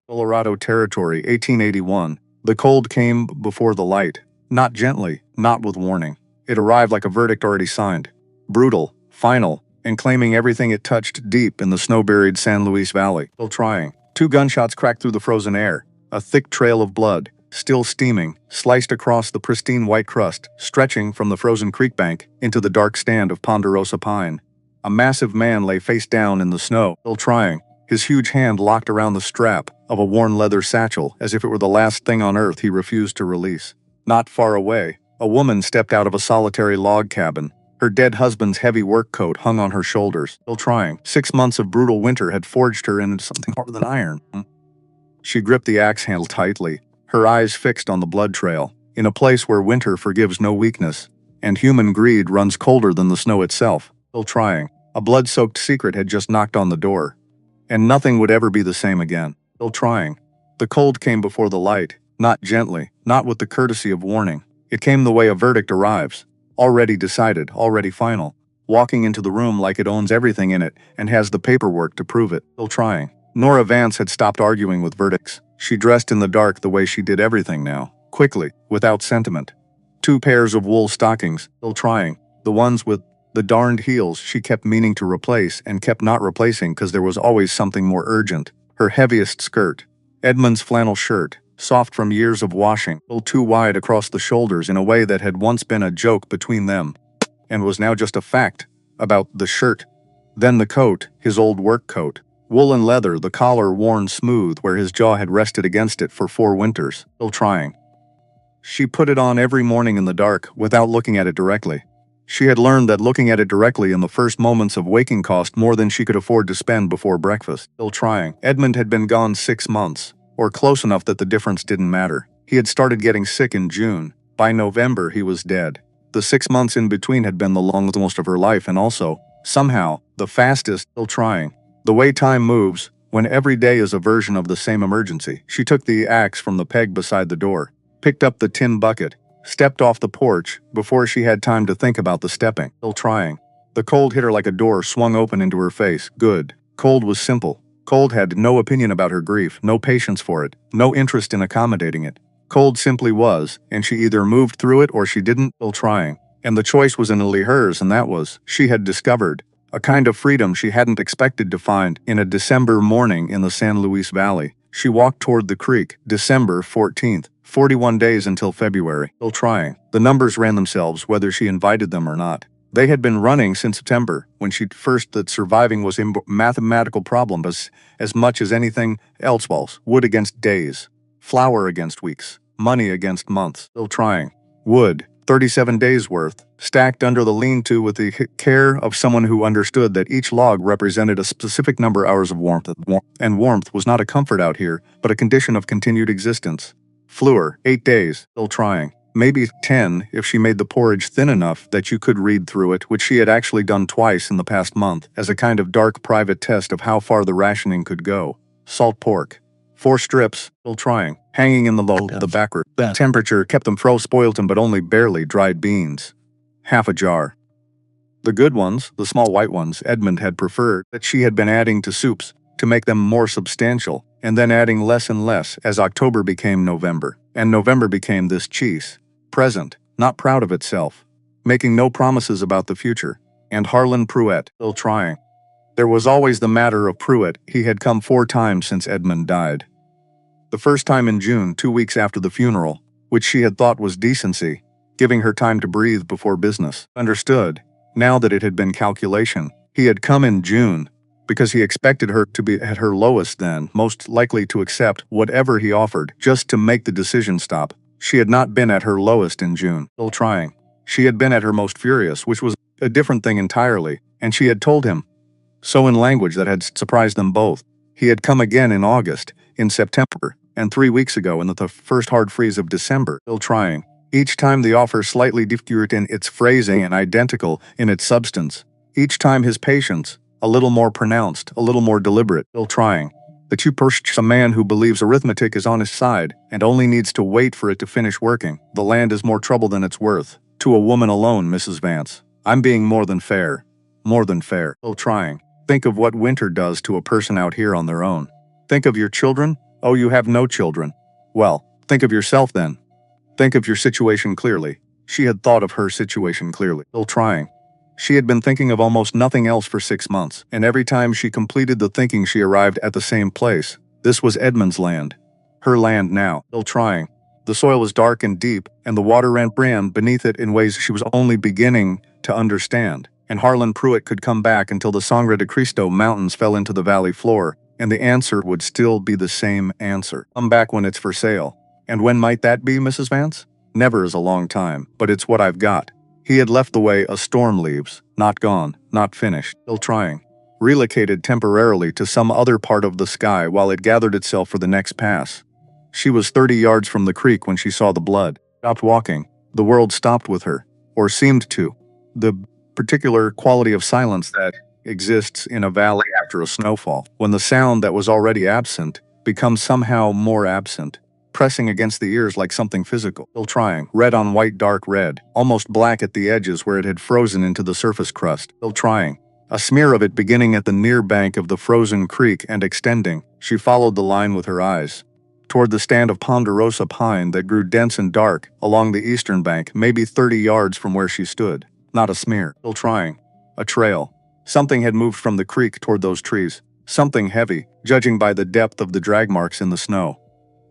Colorado Territory, 1881. The cold came before the light. Not gently, not with warning. It arrived like a verdict already signed. Brutal, final, and claiming everything it touched deep in the snow-buried San Luis Valley. Still trying. 2 gunshots cracked through the frozen air. A thick trail of blood, still steaming, sliced across the pristine white crust, stretching from the frozen creek bank into the dark stand of ponderosa pine. A massive man lay face down in the snow, still trying, his huge hand locked around the strap of a worn leather satchel as if it were the last thing on earth he refused to release. Not far away, a woman stepped out of a solitary log cabin. Her dead husband's heavy work coat hung on her shoulders, still trying. 6 months of brutal winter had forged her into something harder than iron. She gripped the axe handle tightly, her eyes fixed on the blood trail, in a place where winter forgives no weakness, and human greed runs colder than the snow itself. Still trying. A blood-soaked secret had just knocked on the door, and nothing would ever be the same again. Still trying. The cold came before the light, not gently, not with the courtesy of warning. It came the way a verdict arrives, already decided, already final, walking into the room like it owns everything in it and has the paperwork to prove it. Still trying. Nora Vance had stopped arguing with verdicts. She dressed in the dark the way she did everything now, quickly, without sentiment. 2 pairs of wool stockings, still trying, the ones with the darned heels she kept meaning to replace and kept not replacing because there was always something more urgent. Her heaviest skirt, Edmund's flannel shirt, soft from years of washing, a little too wide across the shoulders in a way that had once been a joke between them, and was now just a fact about the shirt. Then the coat, his old work coat. Wool and leather, the collar worn smooth where his jaw had rested against it for 4 winters. Still trying. She put it on every morning in the dark without looking at it directly. She had learned that looking at it directly in the first moments of waking cost more than she could afford to spend before breakfast. Still trying. Edmund had been gone 6 months, or close enough that the difference didn't matter. He had started getting sick in June. By November, he was dead. The 6 months in between had been the longest of her life and also, somehow, the fastest. Still trying. The way time moves, when every day is a version of the same emergency. She took the axe from the peg beside the door, picked up the tin bucket, stepped off the porch before she had time to think about the stepping. Still trying. The cold hit her like a door swung open into her face. Good. Cold was simple. Cold had no opinion about her grief, no patience for it, no interest in accommodating it. Cold simply was, and she either moved through it or she didn't. Still trying. And the choice was entirely hers, and that was, she had discovered, a kind of freedom she hadn't expected to find in a December morning in the San Luis Valley. She walked toward the creek, December 14th. 41 days until February. Still trying. The numbers ran themselves whether she invited them or not. They had been running since September, when she'd first that surviving was a mathematical problem as much as anything else was. Wood against days. Flour against weeks. Money against months. Still trying. Wood, 37 days worth, stacked under the lean-to with the care of someone who understood that each log represented a specific number of hours of warmth, and warmth was not a comfort out here, but a condition of continued existence. Fleur, 8 days, still trying. Maybe 10 if she made the porridge thin enough that you could read through it, which she had actually done twice in the past month, as a kind of dark private test of how far the rationing could go. Salt pork. 4 strips, still trying. Hanging in the backward. Temperature kept them spoiled but only barely dried beans. Half a jar. The good ones, the small white ones, Edmund had preferred, that she had been adding to soups, to make them more substantial, and then adding less and less as October became November, and November became this cheese. Present, not proud of itself, making no promises about the future, and Harlan Pruett, still trying. There was always the matter of Pruett. He had come 4 times since Edmund died. The first time in June, 2 weeks after the funeral, which she had thought was decency, giving her time to breathe before business. Understood, now that it had been calculation. He had come in June, because he expected her to be at her lowest then, most likely to accept whatever he offered, just to make the decision stop. She had not been at her lowest in June. Still trying. She had been at her most furious, which was a different thing entirely, and she had told him so in language that had surprised them both. He had come again in August, in September, and 3 weeks ago in the first hard freeze of December. Still trying. Each time the offer slightly different in its phrasing and identical in its substance. Each time his patience, a little more pronounced, a little more deliberate. Still trying. That you push a man who believes arithmetic is on his side and only needs to wait for it to finish working. The land is more trouble than it's worth. To a woman alone, Mrs. Vance. I'm being more than fair. More than fair. Still trying. Think of what winter does to a person out here on their own. Think of your children, Oh, you have no children. Well, think of yourself then. Think of your situation clearly. She had thought of her situation clearly, still trying. She had been thinking of almost nothing else for 6 months, and every time she completed the thinking she arrived at the same place. This was Edmund's land. Her land now, still trying. The soil was dark and deep, and the water ran beneath it in ways she was only beginning to understand. And Harlan Pruitt could come back until the Sangre de Cristo mountains fell into the valley floor, and the answer would still be the same answer. Come back when it's for sale. And when might that be, Mrs. Vance? Never is a long time, but it's what I've got. He had left the way a storm leaves, not gone, not finished, still trying. Relocated temporarily to some other part of the sky while it gathered itself for the next pass. She was 30 yards from the creek when she saw the blood. Stopped walking. The world stopped with her, or seemed to. The particular quality of silence that exists in a valley after a snowfall, when the sound that was already absent becomes somehow more absent, pressing against the ears like something physical. Still trying. Red on white, dark red, almost black at the edges where it had frozen into the surface crust. Still trying. A smear of it beginning at the near bank of the frozen creek and extending. She followed the line with her eyes. Toward the stand of ponderosa pine that grew dense and dark along the eastern bank, maybe 30 yards from where she stood. Not a smear. Still trying. A trail. Something had moved from the creek toward those trees. Something heavy, judging by the depth of the drag marks in the snow.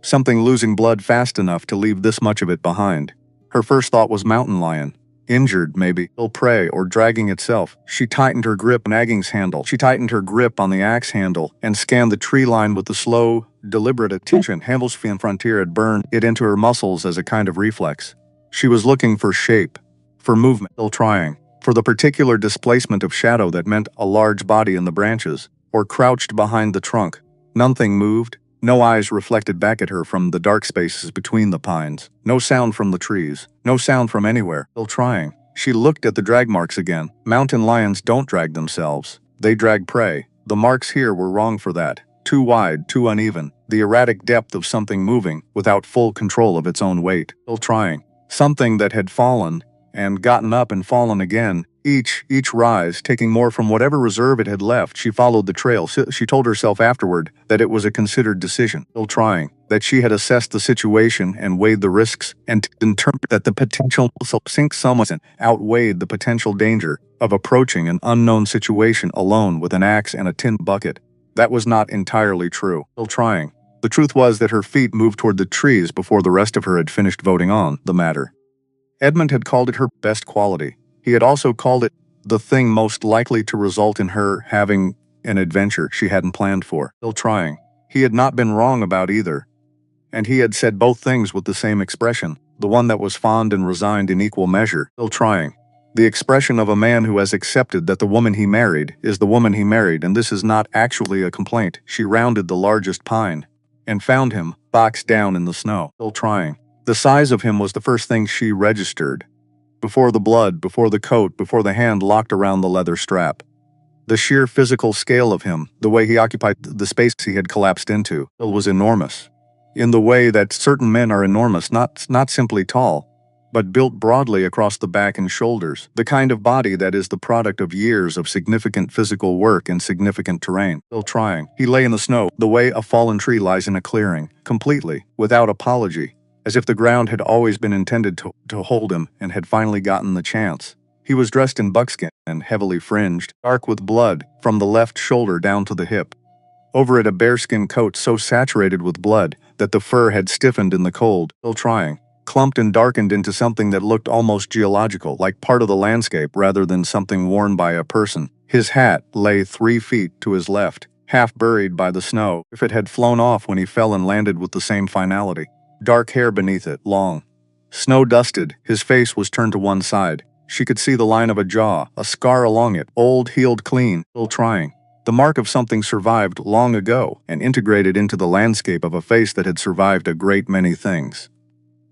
Something losing blood fast enough to leave this much of it behind. Her first thought was mountain lion. Injured, maybe, still prey, or dragging itself. She tightened her grip on Agging's handle. She tightened her grip on the axe handle and scanned the tree line with the slow, deliberate attention Hamblesfian frontier had burned it into her muscles as a kind of reflex. She was looking for shape, for movement, still trying, for the particular displacement of shadow that meant a large body in the branches, or crouched behind the trunk. Nothing moved. No eyes reflected back at her from the dark spaces between the pines. No sound from the trees. No sound from anywhere. Still trying. She looked at the drag marks again. Mountain lions don't drag themselves. They drag prey. The marks here were wrong for that. Too wide, too uneven. The erratic depth of something moving without full control of its own weight. Still trying. Something that had fallen and gotten up and fallen again. Each rise, taking more from whatever reserve it had left. She followed the trail. She told herself afterward that it was a considered decision, still trying, that she had assessed the situation and weighed the risks and determined that the potential to sink someone outweighed the potential danger of approaching an unknown situation alone with an axe and a tin bucket. That was not entirely true. Still trying. The truth was that her feet moved toward the trees before the rest of her had finished voting on the matter. Edmund had called it her best quality. He had also called it the thing most likely to result in her having an adventure she hadn't planned for. Still trying. He had not been wrong about either. And he had said both things with the same expression, the one that was fond and resigned in equal measure. Still trying. The expression of a man who has accepted that the woman he married is the woman he married, and this is not actually a complaint. She rounded the largest pine and found him, boxed down in the snow. Still trying. The size of him was the first thing she registered. Before the blood, before the coat, before the hand locked around the leather strap. The sheer physical scale of him, the way he occupied the space he had collapsed into, was enormous. In the way that certain men are enormous, not simply tall, but built broadly across the back and shoulders, the kind of body that is the product of years of significant physical work in significant terrain. Still trying. He lay in the snow, the way a fallen tree lies in a clearing, completely, without apology. As if the ground had always been intended to hold him and had finally gotten the chance. He was dressed in buckskin and heavily fringed, dark with blood, from the left shoulder down to the hip. Over it a bearskin coat so saturated with blood that the fur had stiffened in the cold, still trying, clumped and darkened into something that looked almost geological, like part of the landscape rather than something worn by a person. His hat lay 3 feet to his left, half buried by the snow, if it had flown off when he fell and landed with the same finality. Dark hair beneath it, long. Snow-dusted, his face was turned to one side. She could see the line of a jaw, a scar along it, old, healed clean, still trying. The mark of something survived long ago and integrated into the landscape of a face that had survived a great many things.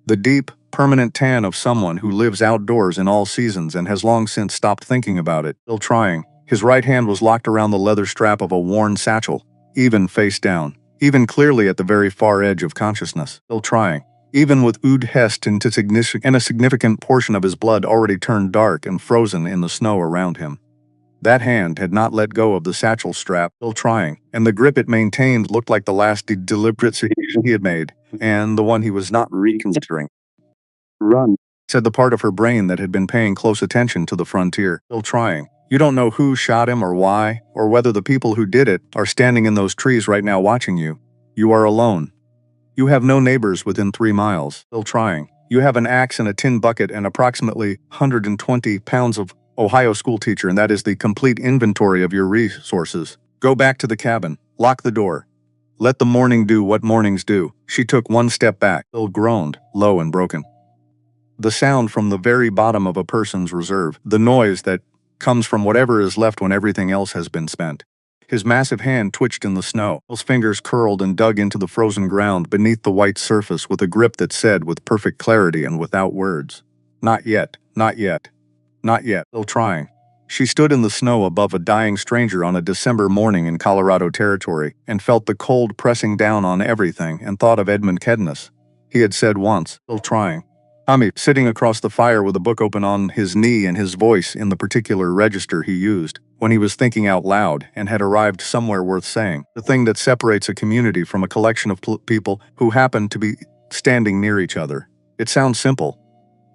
The deep, permanent tan of someone who lives outdoors in all seasons and has long since stopped thinking about it, still trying. His right hand was locked around the leather strap of a worn satchel, even face down. Even clearly at the very far edge of consciousness, still trying, even with Ood Hest and a significant portion of his blood already turned dark and frozen in the snow around him. That hand had not let go of the satchel strap, still trying, and the grip it maintained looked like the last deliberate decision he had made, and the one he was not reconsidering. "Run," said the part of her brain that had been paying close attention to the frontier, still trying. You don't know who shot him or why, or whether the people who did it are standing in those trees right now watching you. You are alone. You have no neighbors within 3 miles, still trying. You have an axe and a tin bucket and approximately 120 pounds of Ohio schoolteacher, and that is the complete inventory of your resources. Go back to the cabin. Lock the door. Let the morning do what mornings do. She took one step back, still groaned, low and broken. The sound from the very bottom of a person's reserve, the noise that comes from whatever is left when everything else has been spent. His massive hand twitched in the snow. His fingers curled and dug into the frozen ground beneath the white surface with a grip that said with perfect clarity and without words, "Not yet, not yet, not yet," still trying. She stood in the snow above a dying stranger on a December morning in Colorado Territory and felt the cold pressing down on everything and thought of Edmund Kednes. He had said once, still trying. Tommy, sitting across the fire with a book open on his knee and his voice in the particular register he used, when he was thinking out loud and had arrived somewhere worth saying, the thing that separates a community from a collection of people who happen to be standing near each other. It sounds simple.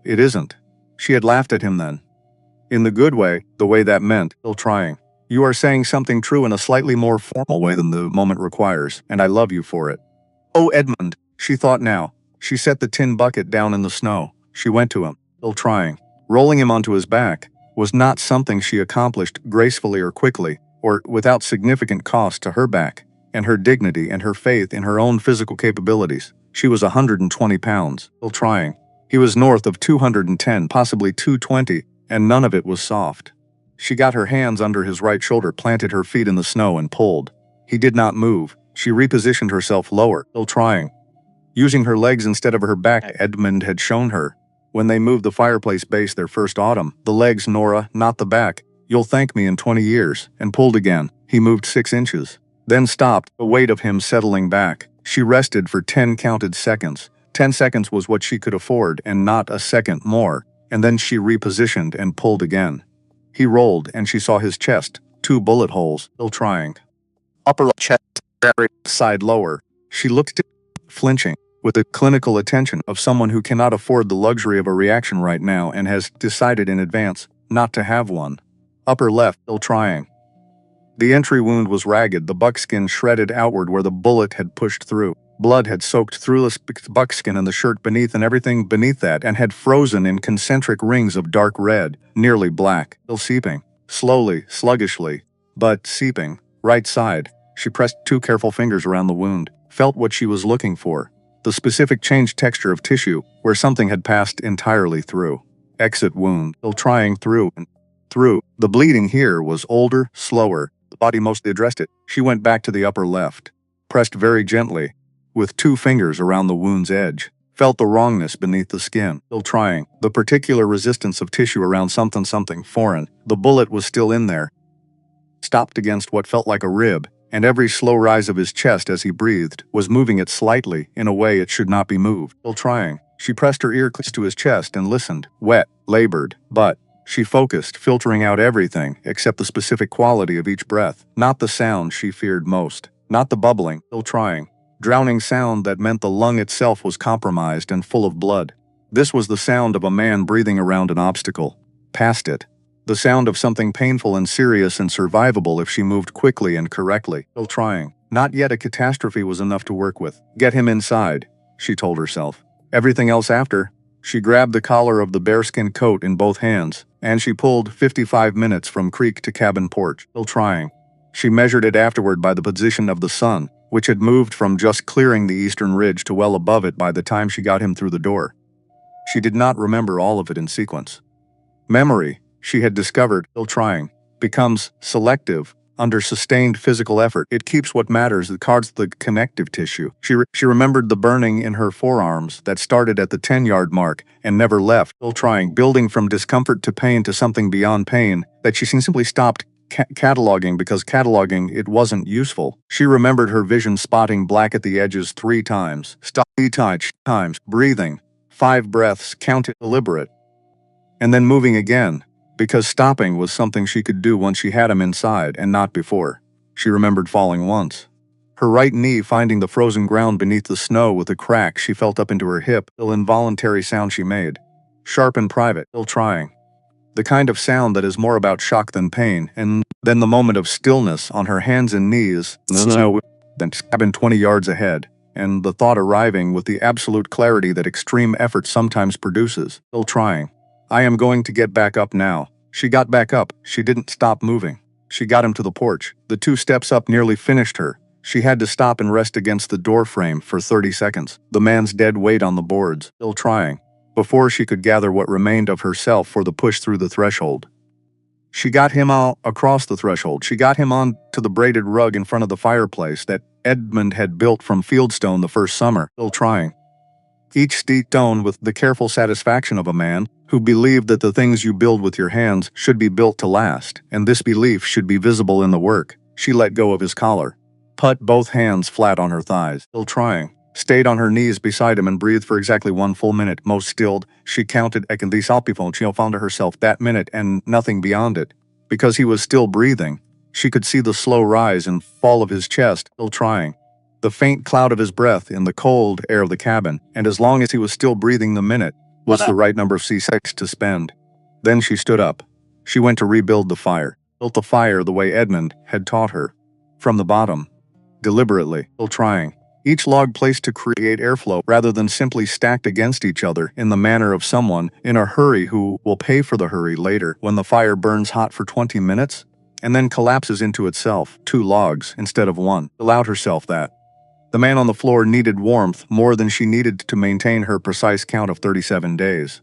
It isn't. She had laughed at him then. In the good way, the way that meant, still trying. You are saying something true in a slightly more formal way than the moment requires, and I love you for it. Oh, Edmund, she thought now. She set the tin bucket down in the snow. She went to him, still trying. Rolling him onto his back was not something she accomplished gracefully or quickly, or without significant cost to her back, and her dignity and her faith in her own physical capabilities. She was 120 pounds, still trying. He was north of 210, possibly 220, and none of it was soft. She got her hands under his right shoulder, planted her feet in the snow, and pulled. He did not move. She repositioned herself lower, still trying. Using her legs instead of her back, Edmund had shown her. When they moved the fireplace base their first autumn, the legs, Nora, not the back. You'll thank me in 20 years, and pulled again. He moved 6 inches. Then stopped, the weight of him settling back. She rested for 10 counted seconds. 10 seconds was what she could afford, and not a second more. And then she repositioned and pulled again. He rolled, and she saw his chest, 2 bullet holes, still trying. Upper chest, side lower. She looked at him, flinching, with the clinical attention of someone who cannot afford the luxury of a reaction right now and has decided in advance not to have one. Upper left, still trying. The entry wound was ragged, the buckskin shredded outward where the bullet had pushed through. Blood had soaked through the buckskin and the shirt beneath and everything beneath that and had frozen in concentric rings of dark red, nearly black, still seeping. Slowly, sluggishly, but seeping. Right side. She pressed 2 careful fingers around the wound, felt what she was looking for. The specific changed texture of tissue, where something had passed entirely through. Exit wound, still trying through and through. The bleeding here was older, slower. The body mostly addressed it. She went back to the upper left. Pressed very gently, with 2 fingers around the wound's edge. Felt the wrongness beneath the skin, still trying. The particular resistance of tissue around something foreign. The bullet was still in there. Stopped against what felt like a rib, and every slow rise of his chest as he breathed was moving it slightly in a way it should not be moved. Still trying. She pressed her ear close to his chest and listened. Wet, labored, but she focused, filtering out everything except the specific quality of each breath. Not the sound she feared most. Not the bubbling, still trying. Drowning sound that meant the lung itself was compromised and full of blood. This was the sound of a man breathing around an obstacle. Past it. The sound of something painful and serious and survivable if she moved quickly and correctly. Still trying. Not yet a catastrophe was enough to work with. Get him inside, she told herself. Everything else after. She grabbed the collar of the bearskin coat in both hands, and she pulled 55 minutes from creek to cabin porch. Still trying. She measured it afterward by the position of the sun, which had moved from just clearing the eastern ridge to well above it by the time she got him through the door. She did not remember all of it in sequence. Memory, she had discovered, still trying, becomes selective under sustained physical effort. It keeps what matters, it guards the connective tissue. She remembered the burning in her forearms that started at the 10-yard mark and never left, still trying, building from discomfort to pain to something beyond pain that she simply stopped cataloging because cataloging it wasn't useful. She remembered her vision spotting black at the edges 3 times, stop 3 times, breathing, 5 breaths, counted, deliberate, and then moving again. because stopping was something she could do once she had him inside and not before. She remembered falling once. Her right knee finding the frozen ground beneath the snow with a crack she felt up into her hip, the involuntary sound she made. Sharp and private, still trying. The kind of sound that is more about shock than pain, and then the moment of stillness on her hands and knees, the snow, then cabin 20 yards ahead, and the thought arriving with the absolute clarity that extreme effort sometimes produces, still trying. I am going to get back up now. She got back up. She didn't stop moving. She got him to the porch. The 2 steps up nearly finished her. She had to stop and rest against the door frame for 30 seconds, the man's dead weight on the boards, still trying, before she could gather what remained of herself for the push through the threshold. She got him out across the threshold. She got him on to the braided rug in front of the fireplace that Edmund had built from fieldstone the first summer, still trying. Each stone with the careful satisfaction of a man who believed that the things you build with your hands should be built to last, and this belief should be visible in the work. She let go of his collar, put both hands flat on her thighs, still trying, stayed on her knees beside him and breathed for exactly 1 full minute. Most stilled, she counted she found herself that minute and nothing beyond it. Because he was still breathing, she could see the slow rise and fall of his chest, still trying, the faint cloud of his breath in the cold air of the cabin, and as long as he was still breathing, the minute was the right number of C6 to spend. Then she stood up. She went to rebuild the fire, built the fire the way Edmund had taught her, from the bottom, deliberately, still trying. Each log placed to create airflow rather than simply stacked against each other in the manner of someone in a hurry who will pay for the hurry later when the fire burns hot for 20 minutes and then collapses into itself. 2 logs instead of 1. Allowed herself that. The man on the floor needed warmth more than she needed to maintain her precise count of 37 days.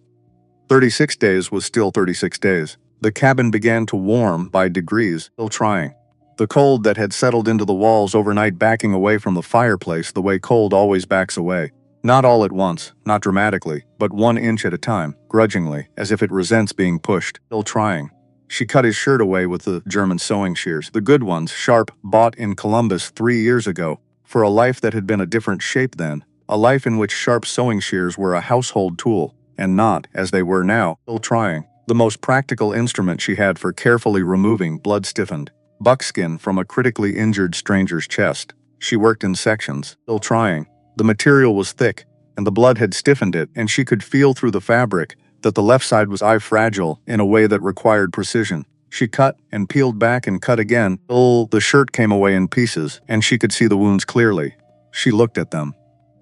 36 days was still 36 days. The cabin began to warm by degrees, still trying. The cold that had settled into the walls overnight backing away from the fireplace the way cold always backs away. Not all at once, not dramatically, but 1 inch at a time, grudgingly, as if it resents being pushed, still trying. She cut his shirt away with the German sewing shears, the good ones, sharp, bought in Columbus 3 years ago, for a life that had been a different shape then, a life in which sharp sewing shears were a household tool, and not, as they were now, still trying, the most practical instrument she had for carefully removing blood-stiffened buckskin from a critically injured stranger's chest. She worked in sections, still trying. The material was thick, and the blood had stiffened it, and she could feel through the fabric that the left side was fragile in a way that required precision. She cut and peeled back and cut again till the shirt came away in pieces, and she could see the wounds clearly. She looked at them.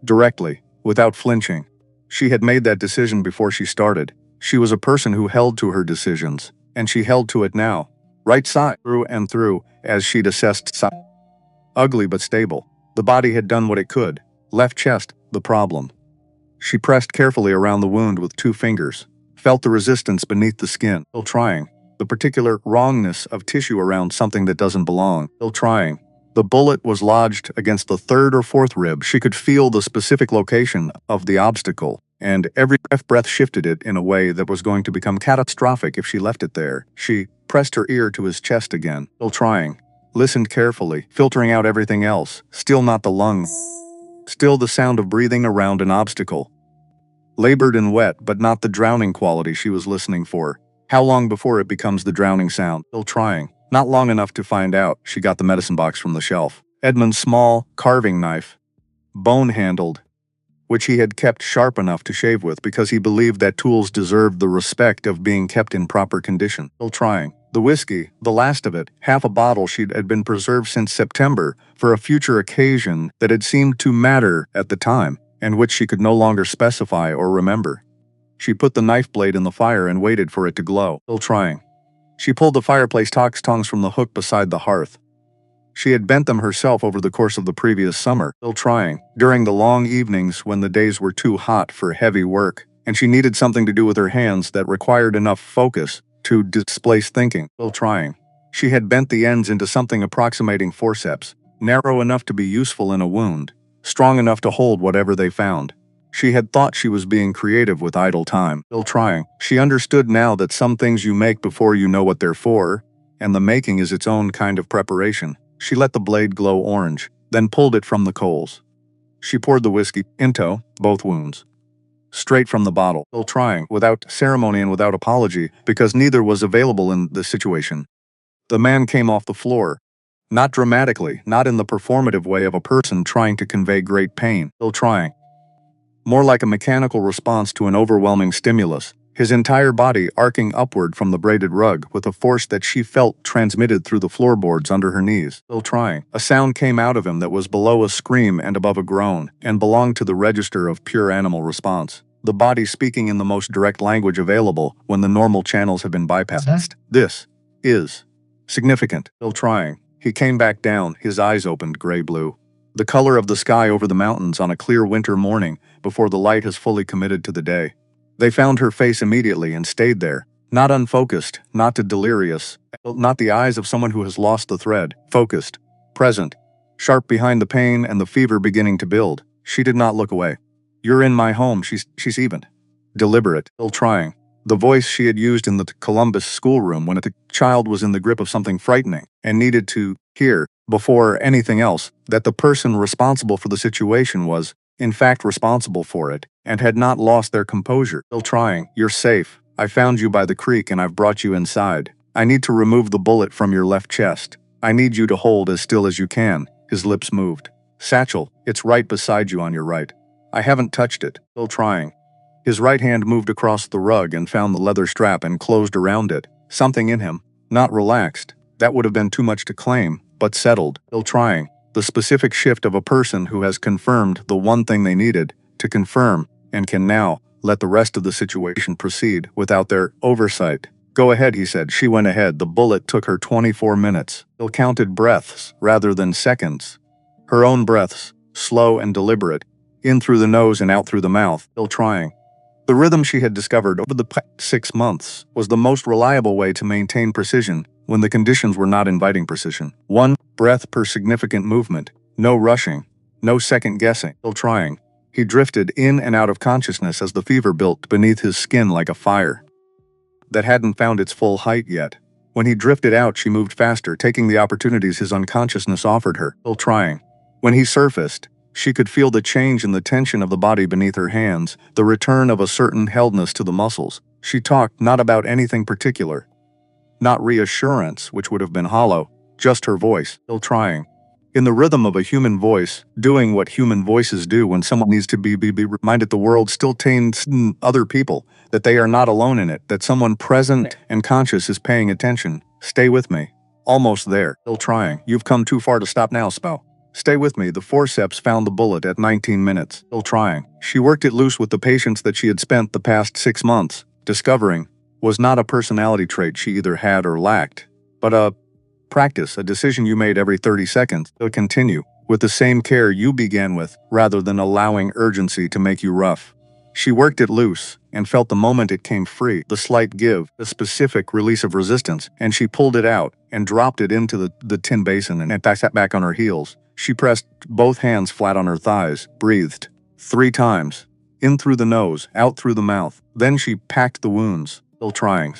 Directly, without flinching. She had made that decision before she started. She was a person who held to her decisions, and she held to it now. Right side, through and through, as she'd assessed side. Ugly but stable. The body had done what it could. Left chest, the problem. She pressed carefully around the wound with 2 fingers, felt the resistance beneath the skin, still trying. The particular wrongness of tissue around something that doesn't belong, still trying. The bullet was lodged against the 3rd or 4th rib. She could feel the specific location of the obstacle, and every breath shifted it in a way that was going to become catastrophic if she left it there. She pressed her ear to his chest again, still trying. Listened carefully, filtering out everything else. Still not the lung. Still the sound of breathing around an obstacle. Labored and wet, but not the drowning quality she was listening for. How long before it becomes the drowning sound? Still trying. Not long enough to find out. She got the medicine box from the shelf. Edmund's small carving knife, bone-handled, which he had kept sharp enough to shave with because he believed that tools deserved the respect of being kept in proper condition. Still trying. The whiskey, the last of it, half a bottle had been preserved since September for a future occasion that had seemed to matter at the time, and which she could no longer specify or remember. She put the knife blade in the fire and waited for it to glow. Still trying. She pulled the fireplace tongs from the hook beside the hearth. She had bent them herself over the course of the previous summer, still trying, during the long evenings when the days were too hot for heavy work, and she needed something to do with her hands that required enough focus to displace thinking, still trying. She had bent the ends into something approximating forceps, narrow enough to be useful in a wound, strong enough to hold whatever they found. She had thought she was being creative with idle time, still trying. She understood now that some things you make before you know what they're for, and the making is its own kind of preparation. She let the blade glow orange, then pulled it from the coals. She poured the whiskey into both wounds. straight from the bottle, still trying, without ceremony and without apology, because neither was available in the situation. The man came off the floor. Not dramatically, not in the performative way of a person trying to convey great pain, still trying. More like a mechanical response to an overwhelming stimulus, his entire body arcing upward from the braided rug with a force that she felt transmitted through the floorboards under her knees, still trying. A sound came out of him that was below a scream and above a groan, and belonged to the register of pure animal response. The body speaking in the most direct language available when the normal channels have been bypassed. This is significant. Still trying. He came back down, his eyes opened gray-blue. The color of the sky over the mountains on a clear winter morning before the light has fully committed to the day. They found her face immediately and stayed there, not unfocused, not delirious, not the eyes of someone who has lost the thread, focused, present, sharp behind the pain and the fever beginning to build. She did not look away. "You're in my home," she's even. Deliberate, still trying. The voice she had used in the Columbus schoolroom when the child was in the grip of something frightening and needed to hear, before anything else, that the person responsible for the situation was, in fact, responsible for it, and had not lost their composure. Still trying. "You're safe. I found you by the creek and I've brought you inside. I need to remove the bullet from your left chest. I need you to hold as still as you can." His lips moved. "Satchel, it's right beside you on your right. I haven't touched it." Still trying. His right hand moved across the rug and found the leather strap and closed around it. Something in him, not relaxed, that would have been too much to claim, but settled. Still trying. The specific shift of a person who has confirmed the one thing they needed to confirm and can now let the rest of the situation proceed without their oversight. "Go ahead," he said. She went ahead. The bullet took her 24 minutes. Still counted breaths rather than seconds. Her own breaths, slow and deliberate, in through the nose and out through the mouth. Still trying. The rhythm she had discovered over the past 6 months was the most reliable way to maintain precision when the conditions were not inviting precision. 1 breath per significant movement. No rushing. No second guessing. Still trying. He drifted in and out of consciousness as the fever built beneath his skin like a fire that hadn't found its full height yet. When he drifted out, she moved faster, taking the opportunities his unconsciousness offered her. Still trying. When he surfaced, she could feel the change in the tension of the body beneath her hands, the return of a certain heldness to the muscles. She talked not about anything particular. Not reassurance, which would have been hollow, just her voice, still trying. In the rhythm of a human voice, doing what human voices do when someone needs to be reminded the world still contains other people, that they are not alone in it, that someone present and conscious is paying attention. "Stay with me." Almost there, still trying. "You've come too far to stop now, Spo. Stay with me." The forceps found the bullet at 19 minutes. Still trying. She worked it loose with the patience that she had spent the past 6 months discovering was not a personality trait she either had or lacked, but a practice, a decision you made every 30 seconds to continue with the same care you began with, rather than allowing urgency to make you rough. She worked it loose and felt the moment it came free, the slight give, the specific release of resistance, and she pulled it out and dropped it into the tin basin and sat back on her heels. She pressed both hands flat on her thighs, breathed 3 times, in through the nose, out through the mouth. Then she packed the wounds, still trying.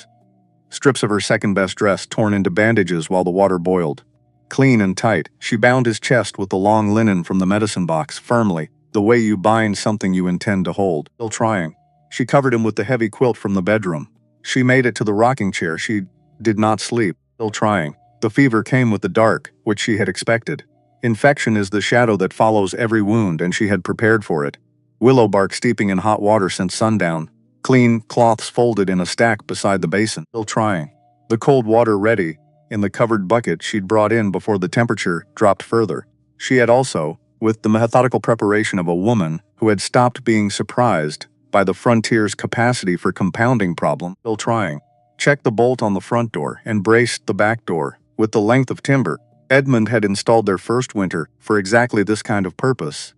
Strips of her second-best dress torn into bandages while the water boiled. Clean and tight, she bound his chest with the long linen from the medicine box firmly, the way you bind something you intend to hold. Still trying. She covered him with the heavy quilt from the bedroom. She made it to the rocking chair. She did not sleep. Still trying. The fever came with the dark, which she had expected. Infection is the shadow that follows every wound, and she had prepared for it. Willow bark steeping in hot water since sundown. Clean cloths folded in a stack beside the basin. Still trying. The cold water ready in the covered bucket she'd brought in before the temperature dropped further. She had also, with the methodical preparation of a woman who had stopped being surprised by the frontier's capacity for compounding problem, still trying, checked the bolt on the front door and braced the back door with the length of timber Edmund had installed their first winter for exactly this kind of purpose,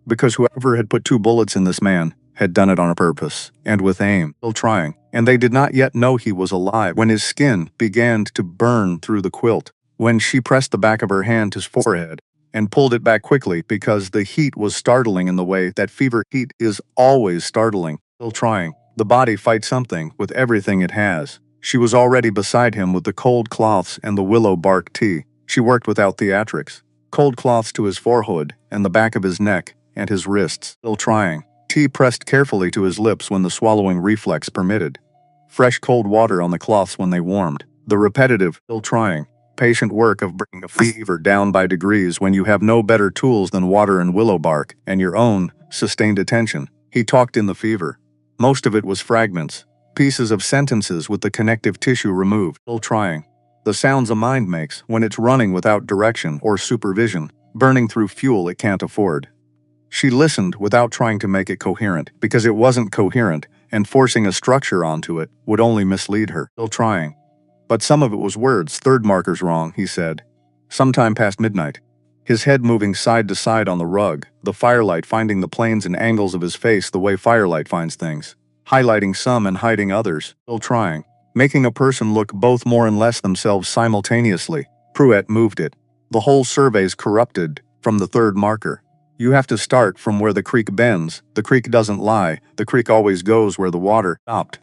because whoever had put 2 bullets in this man had done it on a purpose, and with aim, still trying, and they did not yet know he was alive when his skin began to burn through the quilt, when she pressed the back of her hand to his forehead and pulled it back quickly because the heat was startling in the way that fever heat is always startling. Still trying. The body fights something with everything it has. She was already beside him with the cold cloths and the willow bark tea. She worked without theatrics. Cold cloths to his forehead and the back of his neck and his wrists. Still trying. tea pressed carefully to his lips when the swallowing reflex permitted. Fresh cold water on the cloths when they warmed. The repetitive, still trying, patient work of bringing a fever down by degrees when you have no better tools than water and willow bark and your own sustained attention. He talked in the fever. Most of it was fragments, pieces of sentences with the connective tissue removed. Still trying. The sounds a mind makes when it's running without direction or supervision, burning through fuel it can't afford. She listened without trying to make it coherent, because it wasn't coherent, and forcing a structure onto it would only mislead her. Still trying. But some of it was words. Third marker's wrong, he said. Sometime past midnight. His head moving side to side on the rug, the firelight finding the planes and angles of his face the way firelight finds things. Highlighting some and hiding others. Still trying. Making a person look both more and less themselves simultaneously. Pruitt moved it. The whole survey's corrupted from the third marker. You have to start from where the creek bends. The creek doesn't lie. The creek always goes where the water stopped.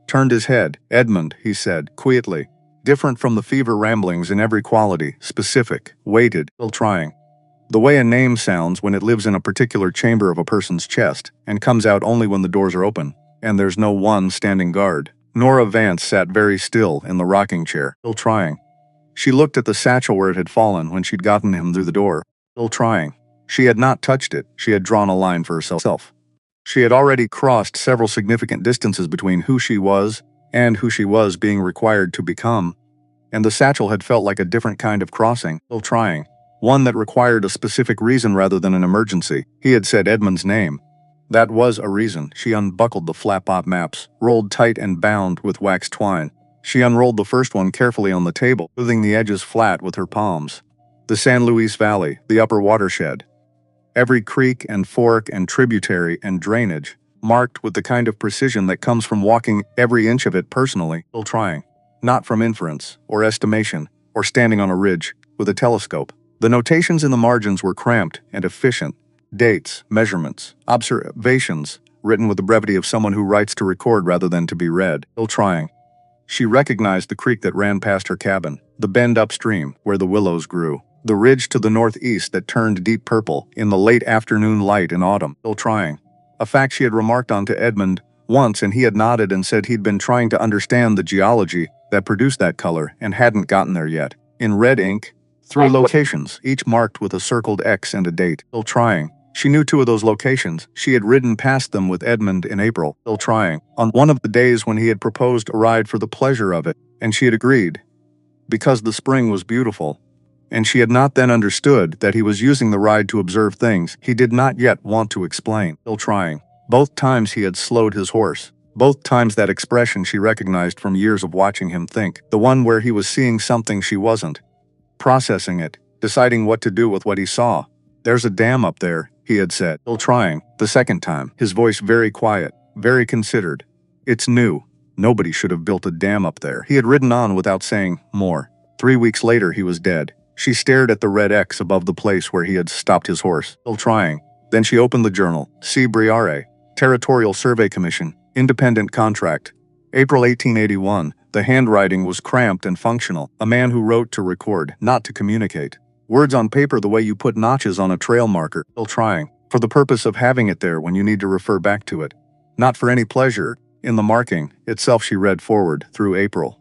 Turned his head. Edmund, he said, quietly. Different from the fever ramblings in every quality. Specific. Weighted. Still trying. The way a name sounds when it lives in a particular chamber of a person's chest, and comes out only when the doors are open, and there's no one standing guard. Nora Vance sat very still in the rocking chair. Still trying. She looked at the satchel where it had fallen when she'd gotten him through the door. Still trying. She had not touched it. She had drawn a line for herself. She had already crossed several significant distances between who she was and who she was being required to become, and the satchel had felt like a different kind of crossing. Still trying. One that required a specific reason rather than an emergency. He had said Edmund's name. That was a reason. She unbuckled the flat-bot maps, rolled tight and bound with wax twine. She unrolled the first one carefully on the table, smoothing the edges flat with her palms. The San Luis Valley, the upper watershed. Every creek and fork and tributary and drainage, marked with the kind of precision that comes from walking every inch of it personally. Still trying. Not from inference, or estimation, or standing on a ridge, with a telescope. The notations in the margins were cramped and efficient. Dates, measurements, observations, written with the brevity of someone who writes to record rather than to be read. Still trying. She recognized the creek that ran past her cabin, the bend upstream where the willows grew, the ridge to the northeast that turned deep purple in the late afternoon light in autumn. Still trying. A fact she had remarked on to Edmund once, and he had nodded and said he'd been trying to understand the geology that produced that color and hadn't gotten there yet. In red ink, 3 locations, each marked with a circled X and a date. Still trying. She knew 2 of those locations. She had ridden past them with Edmund in April. Still trying. On one of the days when he had proposed a ride for the pleasure of it, and she had agreed. Because the spring was beautiful. And she had not then understood that he was using the ride to observe things he did not yet want to explain. Still trying. Both times he had slowed his horse. Both times that expression she recognized from years of watching him think. The one where he was seeing something she wasn't. Processing it. Deciding what to do with what he saw. There's a dam up there, he had said. Still trying. The second time, his voice very quiet, very considered. It's new. Nobody should have built a dam up there. He had ridden on without saying more. 3 weeks later he was dead. She stared at the red X above the place where he had stopped his horse. Still trying. Then she opened the journal. C. Briare. Territorial Survey Commission. Independent contract. April 1881. The handwriting was cramped and functional. A man who wrote to record, not to communicate. Words on paper the way you put notches on a trail marker. Still trying. For the purpose of having it there when you need to refer back to it. Not for any pleasure in the marking itself. She read forward through April.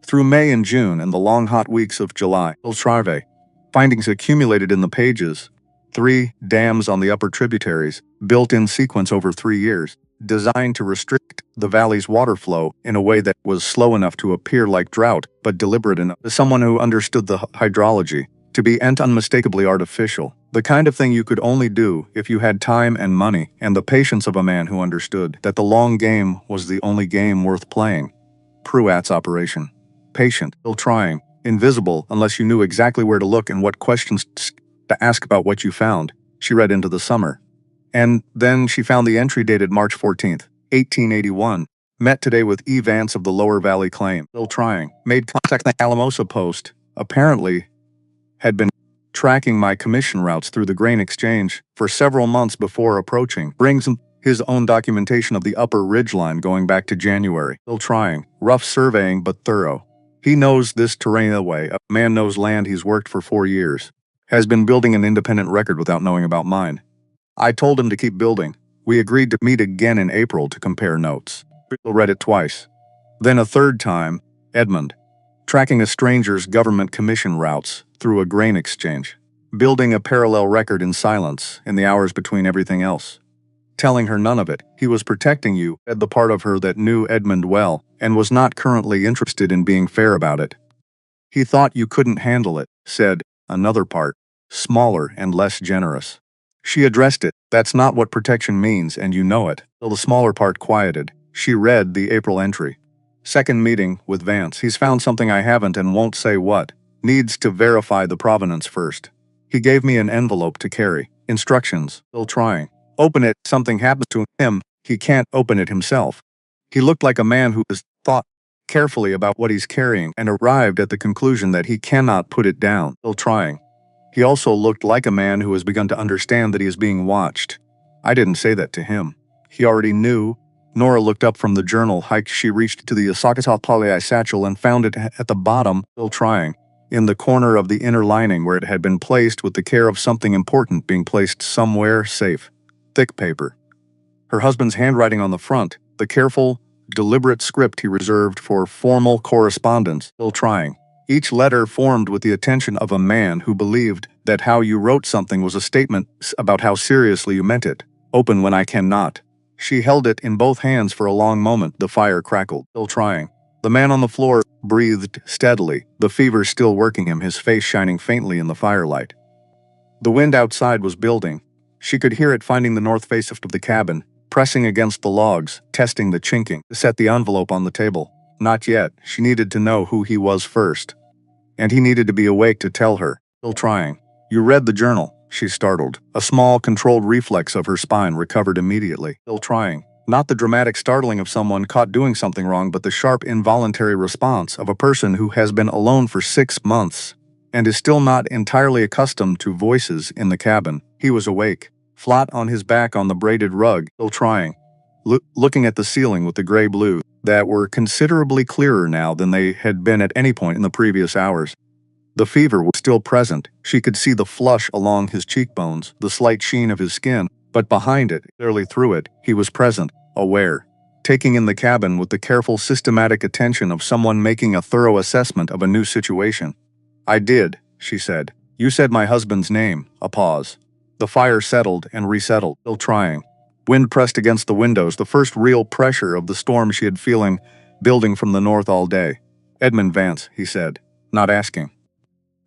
Through May and June and the long hot weeks of July. Survey. Findings accumulated in the pages. 3 dams on the upper tributaries, built in sequence over 3 years, designed to restrict the valley's water flow in a way that was slow enough to appear like drought, but deliberate enough to someone who understood the hydrology, to be unmistakably artificial. The kind of thing you could only do if you had time and money and the patience of a man who understood that the long game was the only game worth playing. Pruitt's operation. Patient, still trying, invisible unless you knew exactly where to look and what questions to ask about what you found. She read into the summer. And then she found the entry dated March 14th, 1881. Met today with E. Vance of the Lower Valley Claim. Still trying. Made contact with the Alamosa Post. Apparently had been tracking my commission routes through the grain exchange for several months before approaching. Brings his own documentation of the upper ridgeline going back to January. Still trying. Rough surveying but thorough. He knows this terrain away. A man knows land he's worked for 4 years. Has been building an independent record without knowing about mine. I told him to keep building. We agreed to meet again in April to compare notes. Brutal read it twice. Then a third time, Edmund. Tracking a stranger's government commission routes through a grain exchange. Building a parallel record in silence in the hours between everything else. Telling her none of it. He was protecting you, said the part of her that knew Edmund well and was not currently interested in being fair about it. He thought you couldn't handle it, said another part, smaller and less generous. She addressed it. That's not what protection means, and you know it. Till the smaller part quieted, she read the April entry. Second meeting with Vance. He's found something I haven't and won't say what. Needs to verify the provenance first. He gave me an envelope to carry. Instructions. Still trying. Open it. Something happens to him. He can't open it himself. He looked like a man who has thought carefully about what he's carrying and arrived at the conclusion that he cannot put it down. Still trying. He also looked like a man who has begun to understand that he is being watched. I didn't say that to him. He already knew. Nora looked up from the journal hike. She reached to the Asakata Poly satchel and found it at the bottom, still trying, in the corner of the inner lining where it had been placed with the care of something important being placed somewhere safe. Thick paper. Her husband's handwriting on the front, the careful, deliberate script he reserved for formal correspondence, still trying. Each letter formed with the attention of a man who believed that how you wrote something was a statement about how seriously you meant it. Open when I cannot. She held it in both hands for a long moment. The fire crackled, still trying. The man on the floor breathed steadily, the fever still working him, his face shining faintly in the firelight. The wind outside was building. She could hear it finding the north face of the cabin, pressing against the logs, testing the chinking, to set the envelope on the table. Not yet. She needed to know who he was first. And he needed to be awake to tell her. Still trying. You read the journal. She startled. A small, controlled reflex of her spine recovered immediately. Still trying. Not the dramatic startling of someone caught doing something wrong, but the sharp, involuntary response of a person who has been alone for 6 months and is still not entirely accustomed to voices in the cabin. He was awake, flat on his back on the braided rug, still trying. Looking at the ceiling with the gray blue that were considerably clearer now than they had been at any point in the previous hours. The fever was still present. She could see the flush along his cheekbones, the slight sheen of his skin, but behind it, clearly through it, he was present, aware, taking in the cabin with the careful, systematic attention of someone making a thorough assessment of a new situation. I did, she said. You said my husband's name. A pause. The fire settled and resettled, still trying. Wind pressed against the windows, the first real pressure of the storm she had feeling building from the north all day. Edmund Vance, he said, not asking.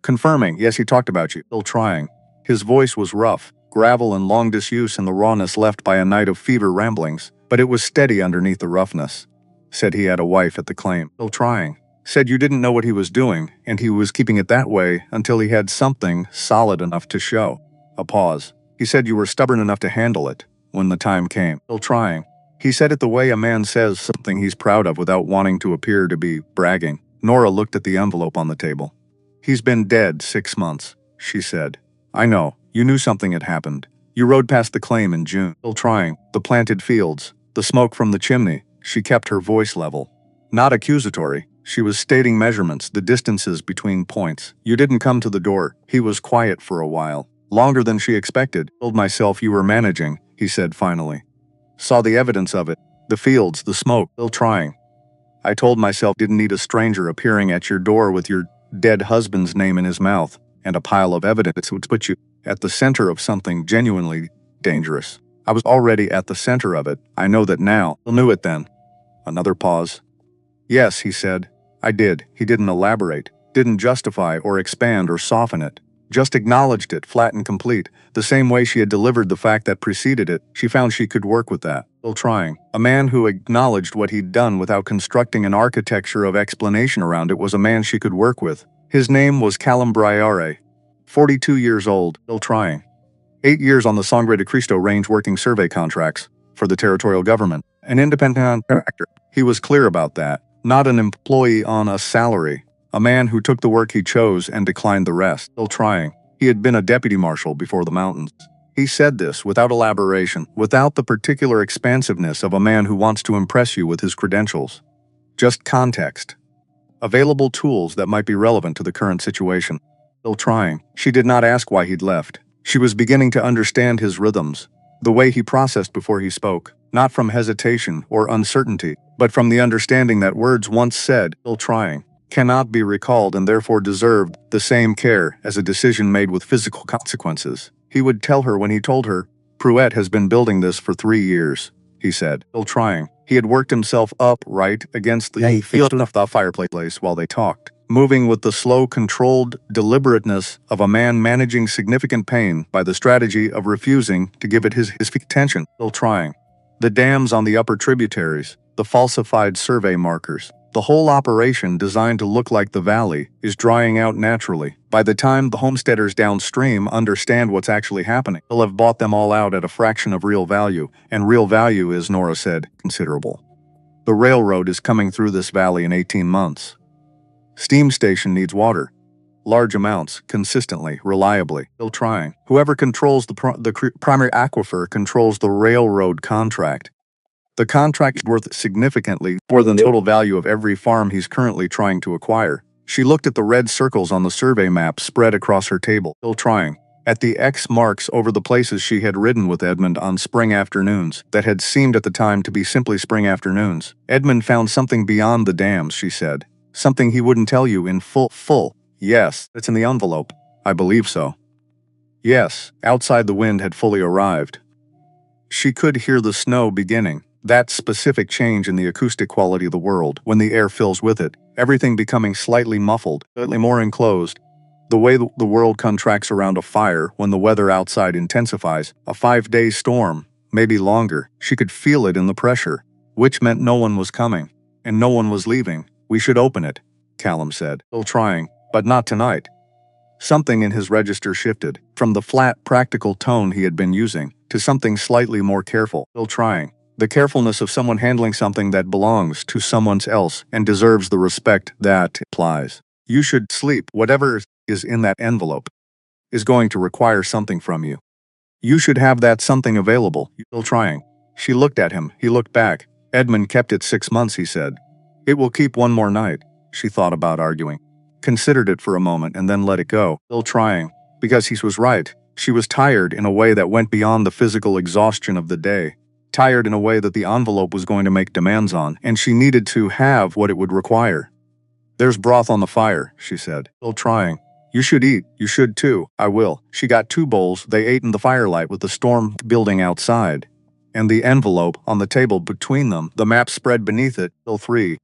Confirming, yes, he talked about you, still trying. His voice was rough, gravel and long disuse and the rawness left by a night of fever ramblings, but it was steady underneath the roughness. Said he had a wife at the claim, still trying. Said you didn't know what he was doing, and he was keeping it that way until he had something solid enough to show. A pause. He said you were stubborn enough to handle it when the time came, still trying. He said it the way a man says something he's proud of without wanting to appear to be bragging. Nora looked at the envelope on the table. He's been dead 6 months, she said. I know. You knew something had happened. You rode past the claim in June, still trying. The planted fields, the smoke from the chimney. She kept her voice level. Not accusatory. She was stating measurements, the distances between points. You didn't come to the door. He was quiet for a while. Longer than she expected. Told myself you were managing, he said finally. Saw the evidence of it. The fields, the smoke, still trying. I told myself didn't need a stranger appearing at your door with your dead husband's name in his mouth and a pile of evidence would put you at the center of something genuinely dangerous. I was already at the center of it. I know that now. I knew it then. Another pause. Yes, he said. I did. He didn't elaborate, didn't justify or expand or soften it. Just acknowledged it, flat and complete, the same way she had delivered the fact that preceded it. She found she could work with that. Still trying. A man who acknowledged what he'd done without constructing an architecture of explanation around it was a man she could work with. His name was Callum Briare. 42 years old, still trying. 8 years on the Sangre de Cristo range working survey contracts for the territorial government. An independent contractor. He was clear about that. Not an employee on a salary. A man who took the work he chose and declined the rest. Still trying. He had been a deputy marshal before the mountains. He said this without elaboration, without the particular expansiveness of a man who wants to impress you with his credentials. Just context. Available tools that might be relevant to the current situation. Still trying. She did not ask why he'd left. She was beginning to understand his rhythms. The way he processed before he spoke, not from hesitation or uncertainty, but from the understanding that words once said, "still trying," cannot be recalled and therefore deserved the same care as a decision made with physical consequences. He would tell her when he told her, "Pruett has been building this for 3 years," he said, "still trying." He had worked himself up right against the field of the fireplace while they talked, moving with the slow, controlled deliberateness of a man managing significant pain by the strategy of refusing to give it his attention, still trying. The dams on the upper tributaries, the falsified survey markers, the whole operation designed to look like the valley is drying out naturally. By the time the homesteaders downstream understand what's actually happening, they'll have bought them all out at a fraction of real value, and real value is, Nora said, considerable. The railroad is coming through this valley in 18 months. Steam station needs water. Large amounts, consistently, reliably, still trying. Whoever controls the primary aquifer controls the railroad contract. The contract is worth significantly more than the total value of every farm he's currently trying to acquire. She looked at the red circles on the survey map spread across her table, still trying. At the X marks over the places she had ridden with Edmund on spring afternoons that had seemed at the time to be simply spring afternoons. Edmund found something beyond the dams, she said. Something he wouldn't tell you in full. Yes, it's in the envelope. I believe so. Yes, outside the wind had fully arrived. She could hear the snow beginning. That specific change in the acoustic quality of the world, when the air fills with it, everything becoming slightly muffled, slightly more enclosed. The way the world contracts around a fire when the weather outside intensifies, a 5-day storm, maybe longer. She could feel it in the pressure, which meant no one was coming, and no one was leaving. We should open it, Callum said, still trying, but not tonight. Something in his register shifted, from the flat, practical tone he had been using, to something slightly more careful, still trying. The carefulness of someone handling something that belongs to someone else and deserves the respect that implies. You should sleep. Whatever is in that envelope is going to require something from you. You should have that something available. Still trying. She looked at him. He looked back. Edmund kept it 6 months, he said. It will keep one more night. She thought about arguing. Considered it for a moment and then let it go. Still trying. Because he was right. She was tired in a way that went beyond the physical exhaustion of the day. Tired in a way that the envelope was going to make demands on, and she needed to have what it would require. There's broth on the fire, she said, still trying. You should eat. You should too. I will. She got 2 bowls. They ate in the firelight with the storm building outside. And the envelope on the table between them, the map spread beneath it, still 3.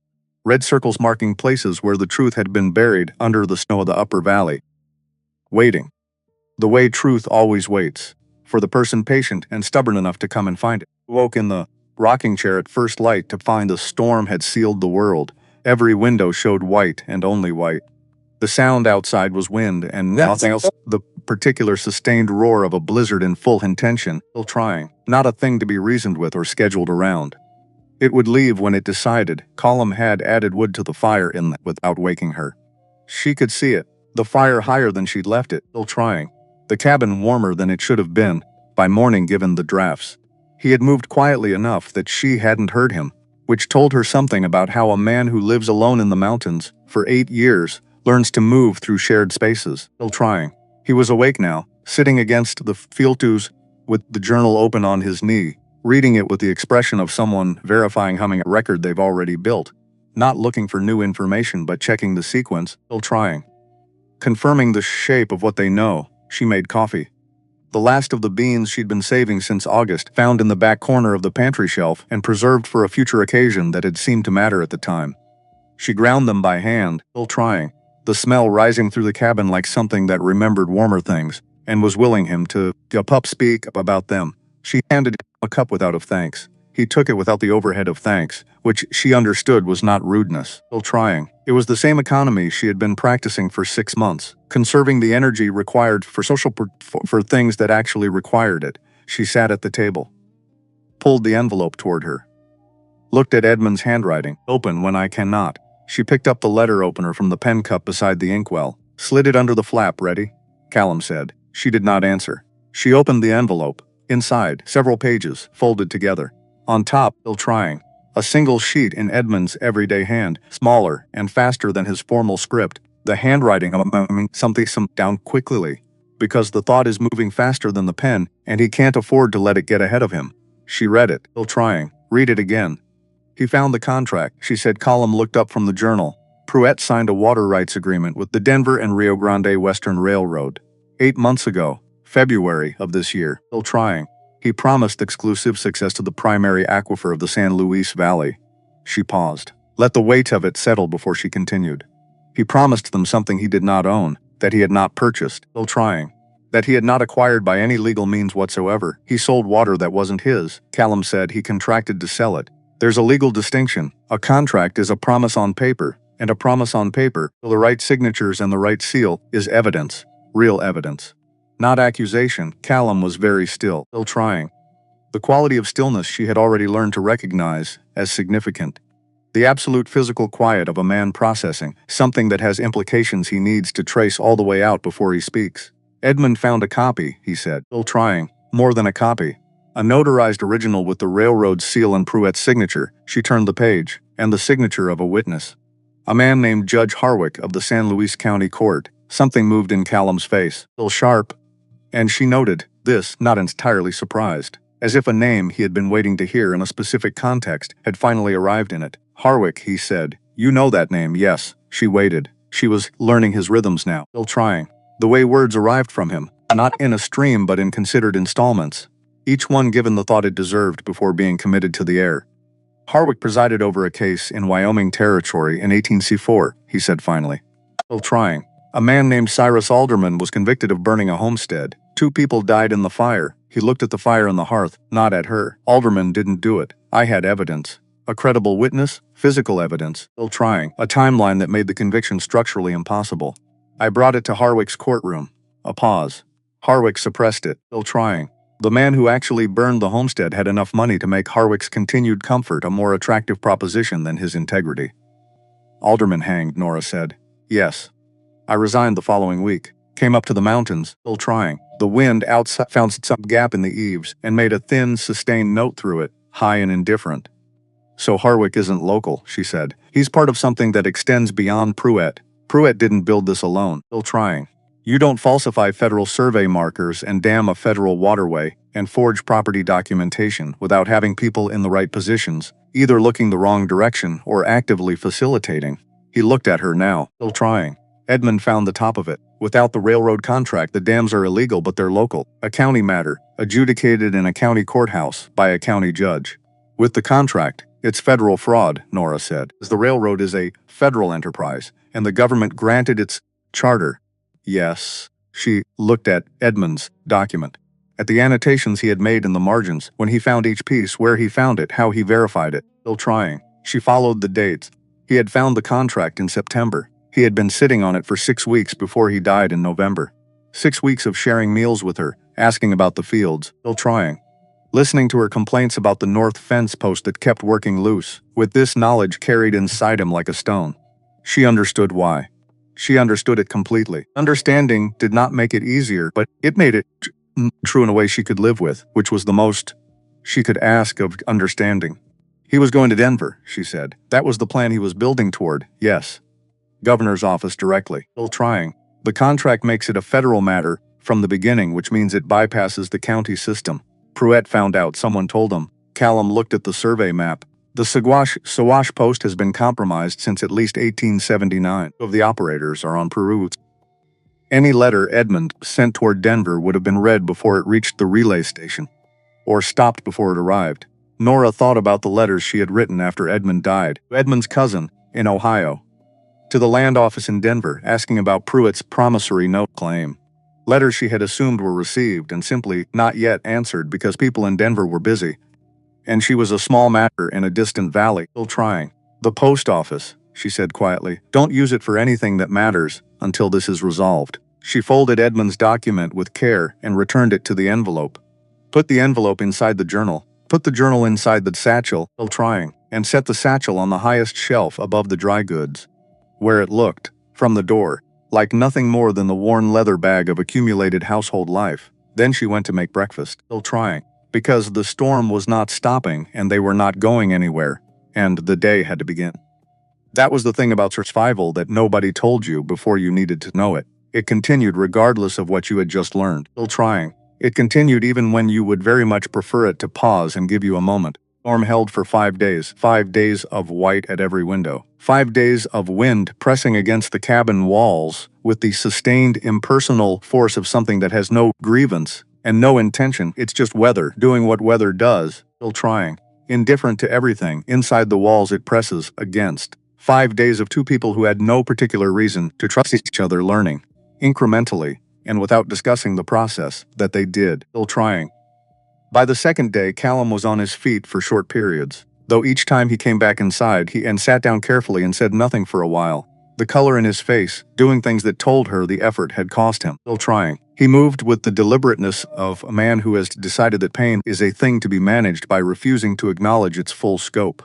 Red circles marking places where the truth had been buried under the snow of the upper valley. Waiting. The way truth always waits. For the person patient and stubborn enough to come and find it. Woke in the rocking chair at first light to find the storm had sealed the world. Every window showed white and only white. The sound outside was wind and nothing else. The particular sustained roar of a blizzard in full intention, still trying. Not a thing to be reasoned with or scheduled around. It would leave when it decided. Colum had added wood to the fire without waking her. She could see it. The fire higher than she'd left it, still trying. The cabin warmer than it should have been, by morning given the drafts. He had moved quietly enough that she hadn't heard him, which told her something about how a man who lives alone in the mountains for 8 years learns to move through shared spaces, still trying. He was awake now, sitting against the fieltus with the journal open on his knee, reading it with the expression of someone verifying humming a record they've already built, not looking for new information but checking the sequence, still trying. Confirming the shape of what they know, she made coffee. The last of the beans she'd been saving since August, found in the back corner of the pantry shelf and preserved for a future occasion that had seemed to matter at the time. She ground them by hand, still trying, the smell rising through the cabin like something that remembered warmer things and was willing him to speak about them. She handed him a cup without of thanks. He took it without the overhead of thanks, which she understood was not rudeness, still trying. It was the same economy she had been practicing for 6 months, conserving the energy required for for things that actually required it. She sat at the table, pulled the envelope toward her, looked at Edmund's handwriting, open when I cannot. She picked up the letter opener from the pen cup beside the inkwell, slid it under the flap. Ready? Callum said. She did not answer. She opened the envelope. Inside, several pages, folded together. On top, still trying, a single sheet in Edmund's everyday hand, smaller and faster than his formal script. The handwriting of something down quickly. because the thought is moving faster than the pen, and he can't afford to let it get ahead of him. She read it, still trying. Read it again. He found the contract, she said. Column looked up from the journal. Pruitt signed a water rights agreement with the Denver and Rio Grande Western Railroad. 8 months ago, February of this year, still trying. He promised exclusive success to the primary aquifer of the San Luis Valley. She paused. Let the weight of it settle before she continued. He promised them something he did not own, that he had not purchased, still trying. That he had not acquired by any legal means whatsoever. He sold water that wasn't his. Callum said he contracted to sell it. There's a legal distinction. A contract is a promise on paper, and a promise on paper, the right signatures and the right seal, is evidence. Real evidence. Not accusation. Callum was very still trying. The quality of stillness she had already learned to recognize as significant. The absolute physical quiet of a man processing something that has implications he needs to trace all the way out before he speaks. Edmund found a copy, he said, still trying. More than a copy. A notarized original with the railroad seal and Pruitt's signature. She turned the page, and the signature of a witness. A man named Judge Harwick of the San Luis County Court. Something moved in Callum's face, still sharp. And she noted this, not entirely surprised, as if a name he had been waiting to hear in a specific context had finally arrived in it. Harwick, he said. You know that name, yes. She waited. She was learning his rhythms now, still trying. The way words arrived from him, not in a stream but in considered installments, each one given the thought it deserved before being committed to the air. Harwick presided over a case in Wyoming Territory in 18C4, he said finally. Still trying. A man named Cyrus Alderman was convicted of burning a homestead. 2 people died in the fire. He looked at the fire on the hearth, not at her. Alderman didn't do it. I had evidence. A credible witness, physical evidence, still trying. A timeline that made the conviction structurally impossible. I brought it to Harwick's courtroom. A pause. Harwick suppressed it, still trying. The man who actually burned the homestead had enough money to make Harwick's continued comfort a more attractive proposition than his integrity. Alderman hanged, Nora said. Yes. I resigned the following week. Came up to the mountains, still trying. The wind outside found some gap in the eaves and made a thin, sustained note through it, high and indifferent. So Harwick isn't local, she said. He's part of something that extends beyond Pruitt. Pruitt didn't build this alone, still trying. You don't falsify federal survey markers and dam a federal waterway and forge property documentation without having people in the right positions, either looking the wrong direction or actively facilitating. He looked at her now, still trying. Edmund found the top of it. Without the railroad contract, the dams are illegal, but they're local. A county matter, adjudicated in a county courthouse by a county judge. With the contract, it's federal fraud, Nora said, as the railroad is a federal enterprise, and the government granted its charter. Yes. She looked at Edmund's document, at the annotations he had made in the margins, when he found each piece, where he found it, how he verified it, still trying. She followed the dates. He had found the contract in September. He had been sitting on it for 6 weeks before he died in November. 6 weeks of sharing meals with her, asking about the fields, still trying. Listening to her complaints about the north fence post that kept working loose, with this knowledge carried inside him like a stone. She understood why. She understood it completely. Understanding did not make it easier, but it made it true in a way she could live with, which was the most she could ask of understanding. He was going to Denver, she said. That was the plan he was building toward, yes. Governor's office directly, still trying. The contract makes it a federal matter from the beginning, which means it bypasses the county system. Pruitt found out, someone told him. Callum looked at the survey map. The Sawash post has been compromised since at least 1879. Of the operators are on Pruitt. Any letter Edmund sent toward Denver would have been read before it reached the relay station, or stopped before it arrived. Nora thought about the letters she had written after Edmund died. Edmund's cousin, in Ohio. To the land office in Denver, asking about Pruitt's promissory note claim. Letters she had assumed were received and simply not yet answered because people in Denver were busy. And she was a small matter in a distant valley, still trying. The post office, she said quietly. Don't use it for anything that matters until this is resolved. She folded Edmund's document with care and returned it to the envelope. Put the envelope inside the journal. Put the journal inside the satchel, still trying, and set the satchel on the highest shelf above the dry goods, where it looked, from the door, like nothing more than the worn leather bag of accumulated household life. Then she went to make breakfast, still trying, because the storm was not stopping and they were not going anywhere, and the day had to begin. That was the thing about survival that nobody told you before you needed to know it. It continued regardless of what you had just learned. Still trying. It continued even when you would very much prefer it to pause and give you a moment. Storm held for 5 days. 5 days of white at every window. 5 days of wind pressing against the cabin walls with the sustained impersonal force of something that has no grievance and no intention. It's just weather, doing what weather does. Still trying. Indifferent to everything inside the walls it presses against. 5 days of two people who had no particular reason to trust each other, learning incrementally and without discussing the process that they did. Still trying. By the second day, Callum was on his feet for short periods, though each time he came back inside, he sat down carefully and said nothing for a while. The color in his face, doing things that told her the effort had cost him. Still trying. He moved with the deliberateness of a man who has decided that pain is a thing to be managed by refusing to acknowledge its full scope.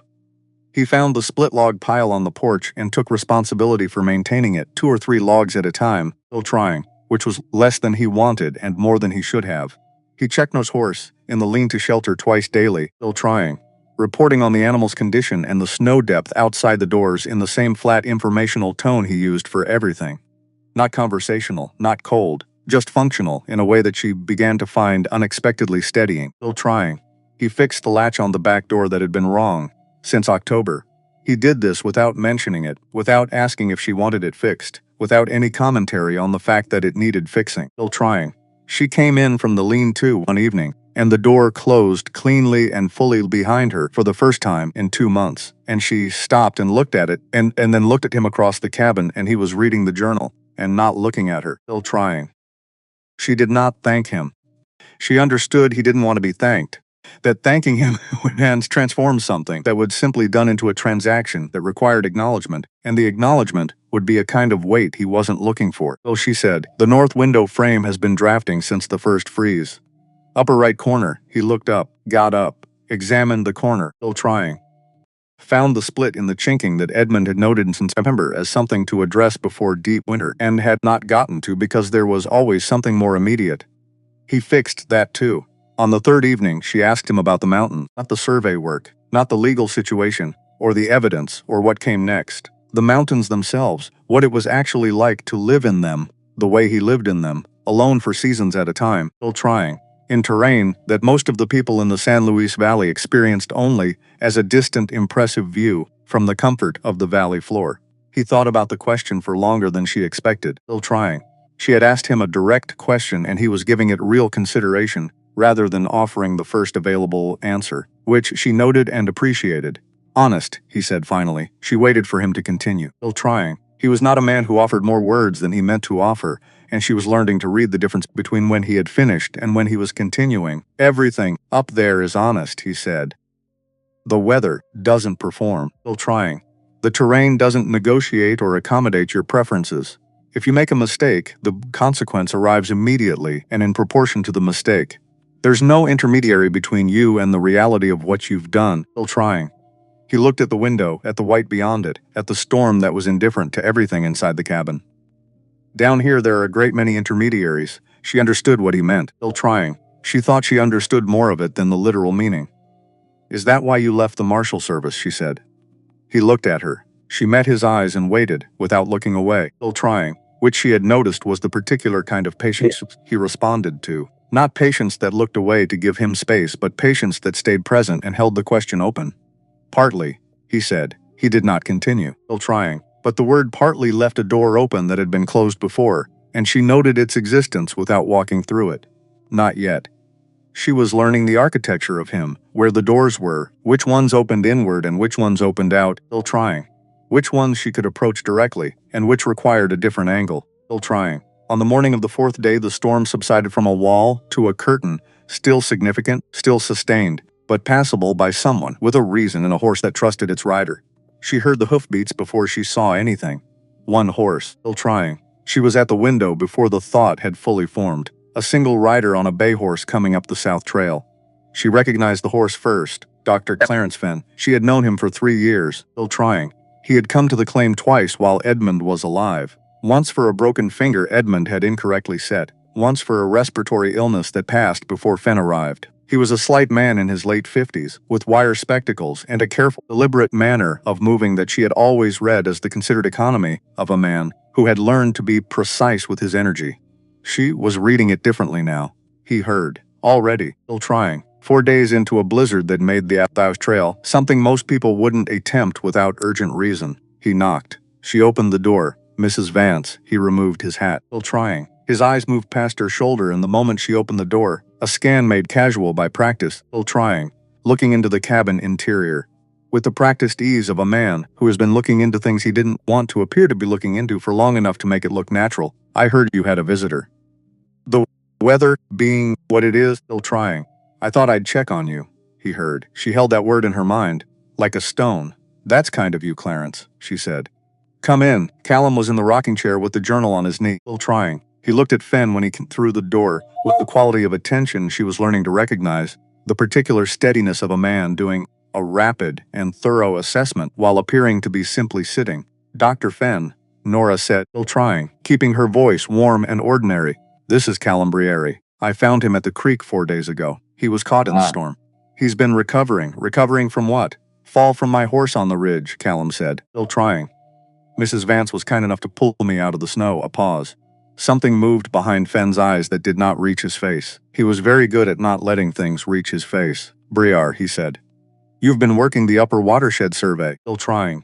He found the split log pile on the porch and took responsibility for maintaining it, 2 or 3 logs at a time, still trying, which was less than he wanted and more than he should have. He checked his horse in the lean-to shelter twice daily, still trying, reporting on the animal's condition and the snow depth outside the doors in the same flat informational tone he used for everything. Not conversational, not cold, just functional in a way that she began to find unexpectedly steadying. Still trying. He fixed the latch on the back door that had been wrong since October. He did this without mentioning it, without asking if she wanted it fixed, without any commentary on the fact that it needed fixing. Still trying. She came in from the lean-to one evening, and the door closed cleanly and fully behind her for the first time in 2 months, and she stopped and looked at it, and then looked at him across the cabin, and he was reading the journal and not looking at her. Still trying. She did not thank him. She understood he didn't want to be thanked, that thanking him would transform something that would simply done into a transaction that required acknowledgement, and the acknowledgement would be a kind of weight he wasn't looking for. So she said, "The north window frame has been drafting since the first freeze." Upper right corner. He looked up, got up, examined the corner, still trying. Found the split in the chinking that Edmund had noted since September as something to address before deep winter, and had not gotten to because there was always something more immediate. He fixed that too. On the third evening, she asked him about the mountain, not the survey work, not the legal situation, or the evidence, or what came next. The mountains themselves, what it was actually like to live in them, the way he lived in them, alone for seasons at a time, still trying, in terrain that most of the people in the San Luis Valley experienced only as a distant, impressive view from the comfort of the valley floor. He thought about the question for longer than she expected, still trying. She had asked him a direct question and he was giving it real consideration, rather than offering the first available answer, which she noted and appreciated. "Honest," he said finally. She waited for him to continue, still trying. He was not a man who offered more words than he meant to offer, and she was learning to read the difference between when he had finished and when he was continuing. "Everything up there is honest," he said. "The weather doesn't perform," still trying. "The terrain doesn't negotiate or accommodate your preferences. If you make a mistake, the consequence arrives immediately and in proportion to the mistake. There's no intermediary between you and the reality of what you've done," still trying. He looked at the window, at the white beyond it, at the storm that was indifferent to everything inside the cabin. "Down here there are a great many intermediaries." She understood what he meant, still trying. She thought she understood more of it than the literal meaning. "Is that why you left the Marshal Service?" she said. He looked at her. She met his eyes and waited, without looking away, still trying, which she had noticed was the particular kind of patience he responded to. Not patience that looked away to give him space, but patience that stayed present and held the question open. "Partly," he said. He did not continue, still trying. But the word partly left a door open that had been closed before, and she noted its existence without walking through it. Not yet. She was learning the architecture of him, where the doors were, which ones opened inward and which ones opened out, still trying. Which ones she could approach directly, and which required a different angle, still trying. On the morning of the 4th day, the storm subsided from a wall to a curtain, still significant, still sustained, but passable by someone with a reason and a horse that trusted its rider. She heard the hoofbeats before she saw anything. One horse, still trying. She was at the window before the thought had fully formed. A single rider on a bay horse coming up the south trail. She recognized the horse first, Dr. Clarence Fenn. She had known him for 3 years, still trying. He had come to the claim twice while Edmund was alive. Once for a broken finger Edmund had incorrectly set. Once for a respiratory illness that passed before Fenn arrived. He was a slight man in his late 50s, with wire spectacles and a careful, deliberate manner of moving that she had always read as the considered economy of a man who had learned to be precise with his energy. She was reading it differently now. He heard. Already, still trying. 4 days into a blizzard that made the Athos Trail something most people wouldn't attempt without urgent reason. He knocked. She opened the door. Mrs. Vance. He removed his hat. Still trying. His eyes moved past her shoulder, and the moment she opened the door, a scan made casual by practice, still trying, looking into the cabin interior. With the practiced ease of a man who has been looking into things he didn't want to appear to be looking into for long enough to make it look natural. I heard you had a visitor. The weather being what it is, still trying. I thought I'd check on you, he heard. She held that word in her mind, like a stone. That's kind of you, Clarence, she said. Come in. Callum was in the rocking chair with the journal on his knee, still trying. He looked at Fen when he came through the door, with the quality of attention she was learning to recognize, the particular steadiness of a man doing a rapid and thorough assessment while appearing to be simply sitting. Dr. Fen, Nora said, still trying, keeping her voice warm and ordinary. This is Callum Briere. I found him at the creek 4 days ago. He was caught in the storm. He's been recovering. Recovering from what? Fall from my horse on the ridge, Callum said, still trying. Mrs. Vance was kind enough to pull me out of the snow. A pause. Something moved behind Fenn's eyes that did not reach his face. He was very good at not letting things reach his face. Briere, he said. You've been working the upper watershed survey. Still trying.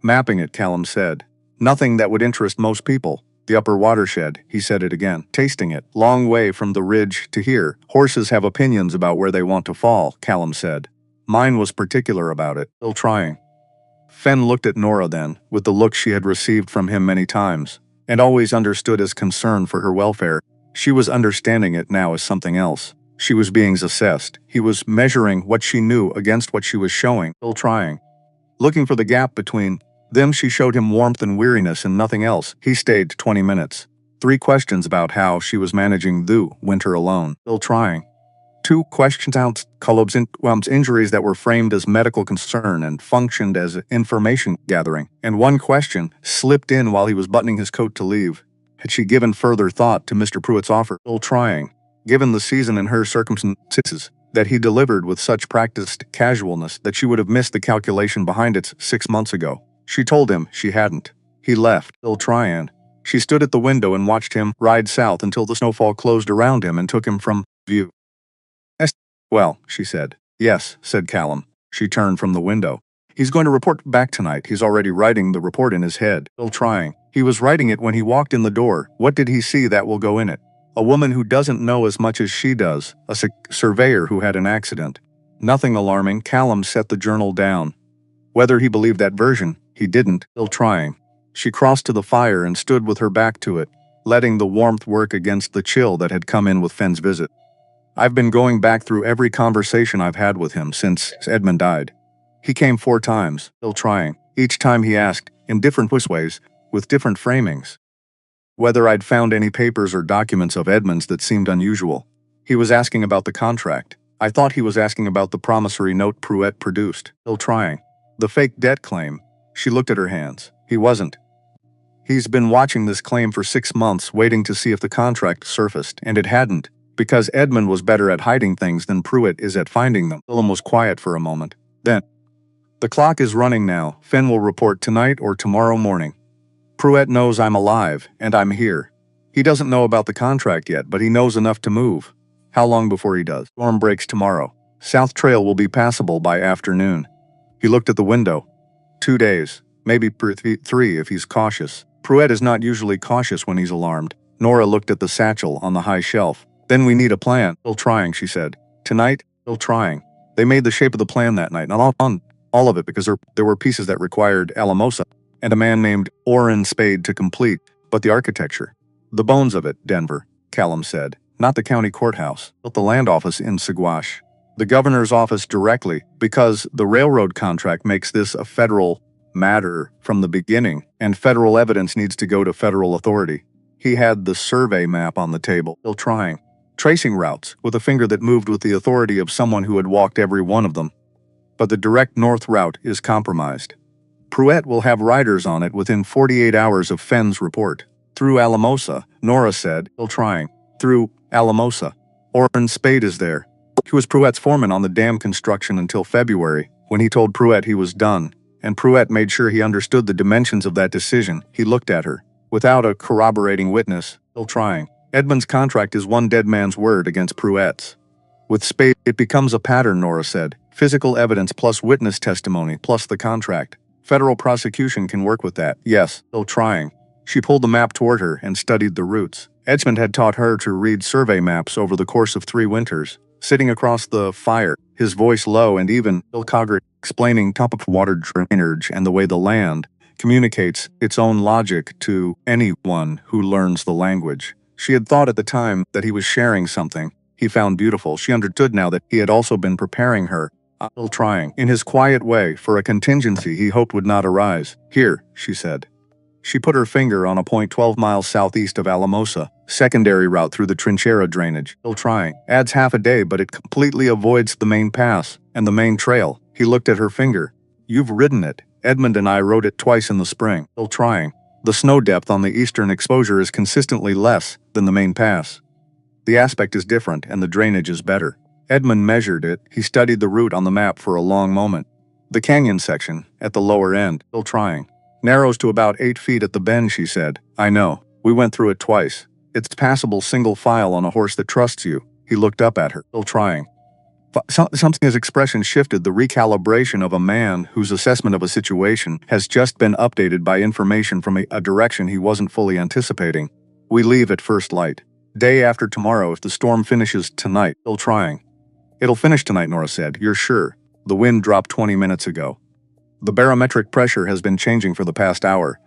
Mapping it, Callum said. Nothing that would interest most people. The upper watershed, he said it again, tasting it. Long way from the ridge to here. Horses have opinions about where they want to fall, Callum said. Mine was particular about it. Still trying. Fenn looked at Nora then, with the look she had received from him many times, and always understood as concern for her welfare. She was understanding it now as something else. She was being assessed. He was measuring what she knew against what she was showing, still trying. Looking for the gap between them, she showed him warmth and weariness and nothing else. He stayed 20 minutes. 3 questions about how she was managing the winter alone, still trying. 2 questions out Kolob's injuries that were framed as medical concern and functioned as information gathering, and 1 question slipped in while he was buttoning his coat to leave. Had she given further thought to Mr. Pruitt's offer, still trying, given the season and her circumstances, that he delivered with such practiced casualness that she would have missed the calculation behind it 6 months ago? She told him she hadn't. He left, still trying. She stood at the window and watched him ride south until the snowfall closed around him and took him from view. Well, she said. Yes, said Callum. She turned from the window. He's going to report back tonight. He's already writing the report in his head, still trying. He was writing it when he walked in the door. What did he see that will go in it? A woman who doesn't know as much as she does, a surveyor who had an accident. Nothing alarming. Callum set the journal down. Whether he believed that version, he didn't, still trying. She crossed to the fire and stood with her back to it, letting the warmth work against the chill that had come in with Fenn's visit. I've been going back through every conversation I've had with him since Edmund died. He came 4 times, still trying. Each time he asked, in different ways, with different framings, whether I'd found any papers or documents of Edmund's that seemed unusual. He was asking about the contract. I thought he was asking about the promissory note Pruitt produced, still trying. The fake debt claim. She looked at her hands. He wasn't. He's been watching this claim for 6 months, waiting to see if the contract surfaced, and it hadn't. Because Edmund was better at hiding things than Pruitt is at finding them. Willem was quiet for a moment. Then, the clock is running now. Fenn will report tonight or tomorrow morning. Pruitt knows I'm alive, and I'm here. He doesn't know about the contract yet, but he knows enough to move. How long before he does? Storm breaks tomorrow. South Trail will be passable by afternoon. He looked at the window. 2 days. Maybe 3 if he's cautious. Pruitt is not usually cautious when he's alarmed. Nora looked at the satchel on the high shelf. Then we need a plan. Still trying, she said. Tonight, still trying. They made the shape of the plan that night, not all of it, because there were pieces that required Alamosa and a man named Orrin Spade to complete, but the architecture. The bones of it, Denver, Callum said. Not the county courthouse, but the land office in Saguache. The governor's office directly, because the railroad contract makes this a federal matter from the beginning, and federal evidence needs to go to federal authority. He had the survey map on the table, still trying. Tracing routes, with a finger that moved with the authority of someone who had walked every one of them. But the direct north route is compromised. Pruitt will have riders on it within 48 hours of Fenn's report. Through Alamosa, Nora said, still trying. Through Alamosa. Orrin Spade is there. He was Pruett's foreman on the dam construction until February, when he told Pruett he was done, and Pruett made sure he understood the dimensions of that decision. He looked at her. Without a corroborating witness, still trying. Edmund's contract is one dead man's word against Pruett's. With Spade, it becomes a pattern, Nora said. Physical evidence plus witness testimony plus the contract. Federal prosecution can work with that. Yes, still trying. She pulled the map toward her and studied the routes. Edmund had taught her to read survey maps over the course of 3 winters. Sitting across the fire, his voice low and even, Bill Coggart explaining top of water drainage and the way the land communicates its own logic to anyone who learns the language. She had thought at the time that he was sharing something he found beautiful. She understood now that he had also been preparing her, still trying, in his quiet way, for a contingency he hoped would not arise. Here, she said. She put her finger on a point 12 miles southeast of Alamosa, secondary route through the Trinchera drainage. Still trying. Adds half a day, but it completely avoids the main pass and the main trail. He looked at her finger. You've ridden it. Edmund and I rode it twice in the spring. Still trying. The snow depth on the eastern exposure is consistently less than the main pass. The aspect is different and the drainage is better. Edmund measured it. He studied the route on the map for a long moment. The canyon section, at the lower end, still trying. Narrows to about 8 feet at the bend, she said. I know. We went through it twice. It's passable single file on a horse that trusts you. He looked up at her, still trying. Something his expression shifted, the recalibration of a man whose assessment of a situation has just been updated by information from a direction he wasn't fully anticipating. We leave at first light. Day after tomorrow if the storm finishes tonight. Still trying. It'll finish tonight, Nora said. You're sure? The wind dropped 20 minutes ago. The barometric pressure has been changing for the past hour.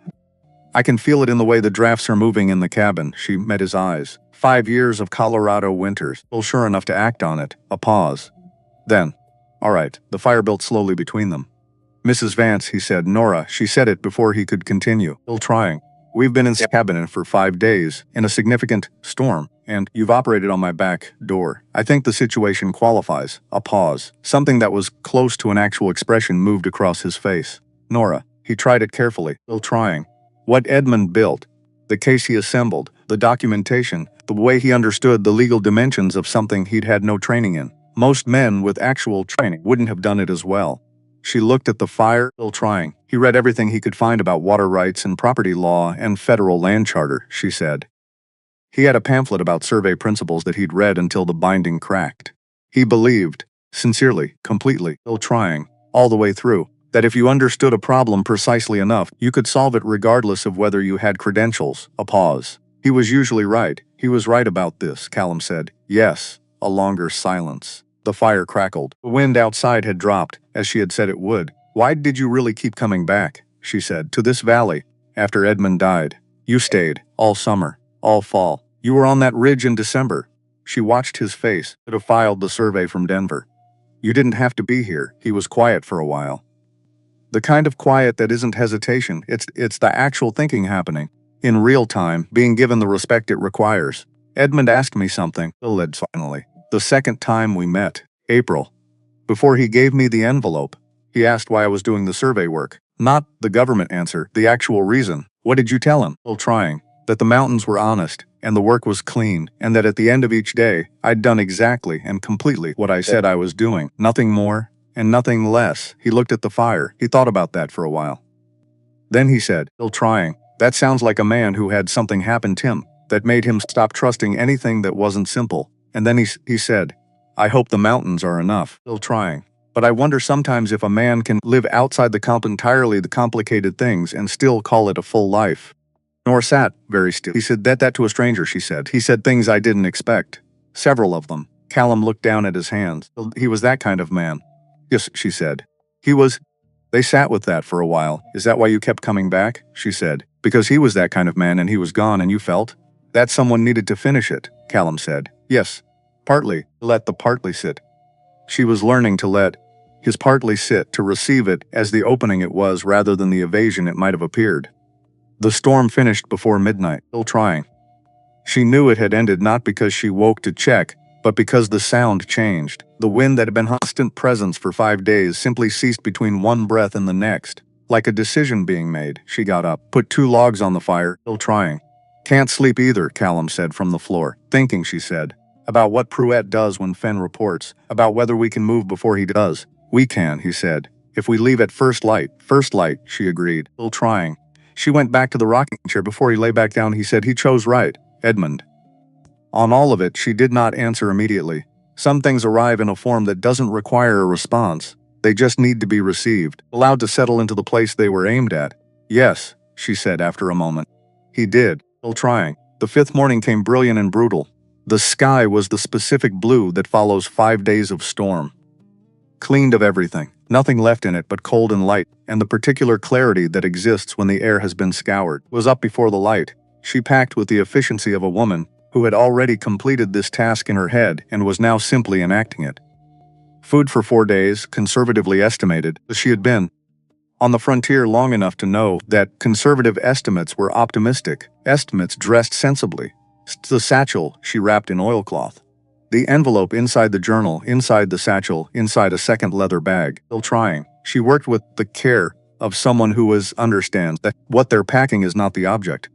I can feel it in the way the drafts are moving in the cabin. She met his eyes. 5 years of Colorado winters. Still sure enough to act on it. A pause. Then, all right, the fire built slowly between them. Mrs. Vance, he said. Nora, she said it before he could continue. Still trying. We've been in the cabin for 5 days, in a significant storm, and you've operated on my back door. I think the situation qualifies. A pause. Something that was close to an actual expression moved across his face. Nora, he tried it carefully, still trying. What Edmund built, the case he assembled, the documentation, the way he understood the legal dimensions of something he'd had no training in. Most men with actual training wouldn't have done it as well. She looked at the fire, still trying. He read everything he could find about water rights and property law and federal land charter, she said. He had a pamphlet about survey principles that he'd read until the binding cracked. He believed, sincerely, completely, still trying, all the way through, that if you understood a problem precisely enough, you could solve it regardless of whether you had credentials. A pause. He was usually right. He was right about this, Callum said. Yes. A longer silence. The fire crackled. The wind outside had dropped, as she had said it would. Why did you really keep coming back, she said, to this valley, after Edmund died? You stayed, all summer, all fall. You were on that ridge in December. She watched his face. Could have filed the survey from Denver. You didn't have to be here. He was quiet for a while. The kind of quiet that isn't hesitation. It's the actual thinking happening. In real time, being given the respect it requires. Edmund asked me something, Bill led finally. The second time we met, April. Before he gave me the envelope, he asked why I was doing the survey work. Not the government answer, the actual reason. What did you tell him? Still trying. That the mountains were honest, and the work was clean, and that at the end of each day, I'd done exactly and completely what I said I was doing. Nothing more, and nothing less. He looked at the fire. He thought about that for a while. Then he said, still trying, that sounds like a man who had something happen to him that made him stop trusting anything that wasn't simple. And then he said, I hope the mountains are enough. Still trying. But I wonder sometimes if a man can live outside entirely the complicated things and still call it a full life. Nora sat very still. He said that to a stranger, she said. He said things I didn't expect. Several of them. Callum looked down at his hands. He was that kind of man. Yes, she said. He was. They sat with that for a while. Is that why you kept coming back? She said. Because he was that kind of man and he was gone and you felt that someone needed to finish it, Callum said. Yes. Partly. Let the partly sit. She was learning to let his partly sit, to receive it as the opening it was rather than the evasion it might have appeared. The storm finished before midnight, still trying. She knew it had ended not because she woke to check, but because the sound changed. The wind that had been constant presence for 5 days simply ceased between one breath and the next. Like a decision being made, she got up, put 2 logs on the fire, still trying. Can't sleep either, Callum said from the floor. Thinking, she said. About what Pruett does when Fen reports. About whether we can move before he does. We can, he said. If we leave at first light. First light, she agreed, still trying. She went back to the rocking chair. Before he lay back down, he said he chose right, Edmund. On all of it, she did not answer immediately. Some things arrive in a form that doesn't require a response. They just need to be received, allowed to settle into the place they were aimed at. Yes, she said after a moment. He did, still trying. The fifth morning came brilliant and brutal. The sky was the specific blue that follows 5 days of storm. Cleaned of everything, nothing left in it but cold and light, and the particular clarity that exists when the air has been scoured. Was up before the light. She packed with the efficiency of a woman who had already completed this task in her head and was now simply enacting it. Food for 4 days, conservatively estimated, as she had been on the frontier long enough to know that conservative estimates were optimistic, estimates dressed sensibly. The satchel she wrapped in oilcloth. The envelope inside the journal, inside the satchel, inside a second leather bag. Still trying. She worked with the care of someone who understands that what they're packing is not the object.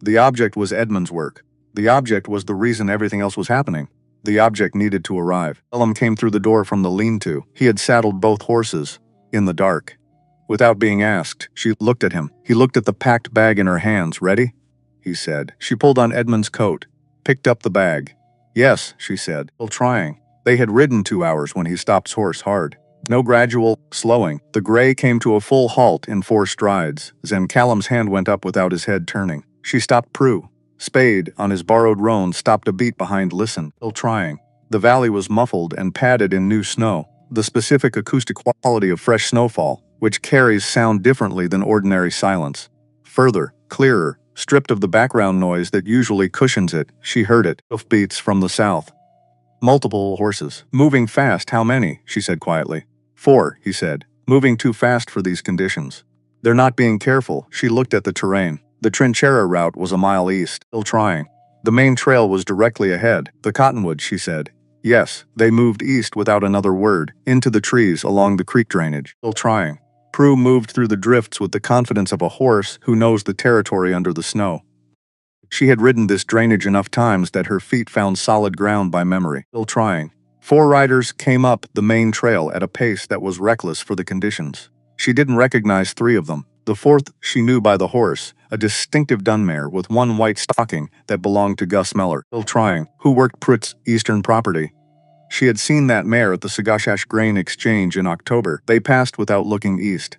The object was Edmund's work. The object was the reason everything else was happening. The object needed to arrive. Elam came through the door from the lean-to. He had saddled both horses, in the dark. Without being asked, she looked at him. He looked at the packed bag in her hands. Ready? He said. She pulled on Edmund's coat, picked up the bag. Yes, she said, still trying. They had ridden 2 hours when he stopped his horse hard. No gradual slowing. The gray came to a full halt in 4 strides. Then Callum's hand went up without his head turning. She stopped Prue. Spade, on his borrowed roan, stopped a beat behind, listened, still trying. The valley was muffled and padded in new snow, the specific acoustic quality of fresh snowfall, which carries sound differently than ordinary silence. Further, clearer, stripped of the background noise that usually cushions it, she heard it, hoofbeats from the south. Multiple horses. Moving fast. How many? She said quietly. 4, he said. Moving too fast for these conditions. They're not being careful. She looked at the terrain. The Trinchera route was a mile east, still trying. The main trail was directly ahead. The cottonwood, she said. Yes, they moved east without another word, into the trees along the creek drainage, still trying. Prue moved through the drifts with the confidence of a horse who knows the territory under the snow. She had ridden this drainage enough times that her feet found solid ground by memory, still trying. 4 riders came up the main trail at a pace that was reckless for the conditions. She didn't recognize 3 of them. The 4th she knew by the horse, a distinctive dun mare with 1 white stocking that belonged to Gus Meller, still trying, who worked Pruett's eastern property. She had seen that mare at the Sagashash Grain Exchange in October. They passed without looking east,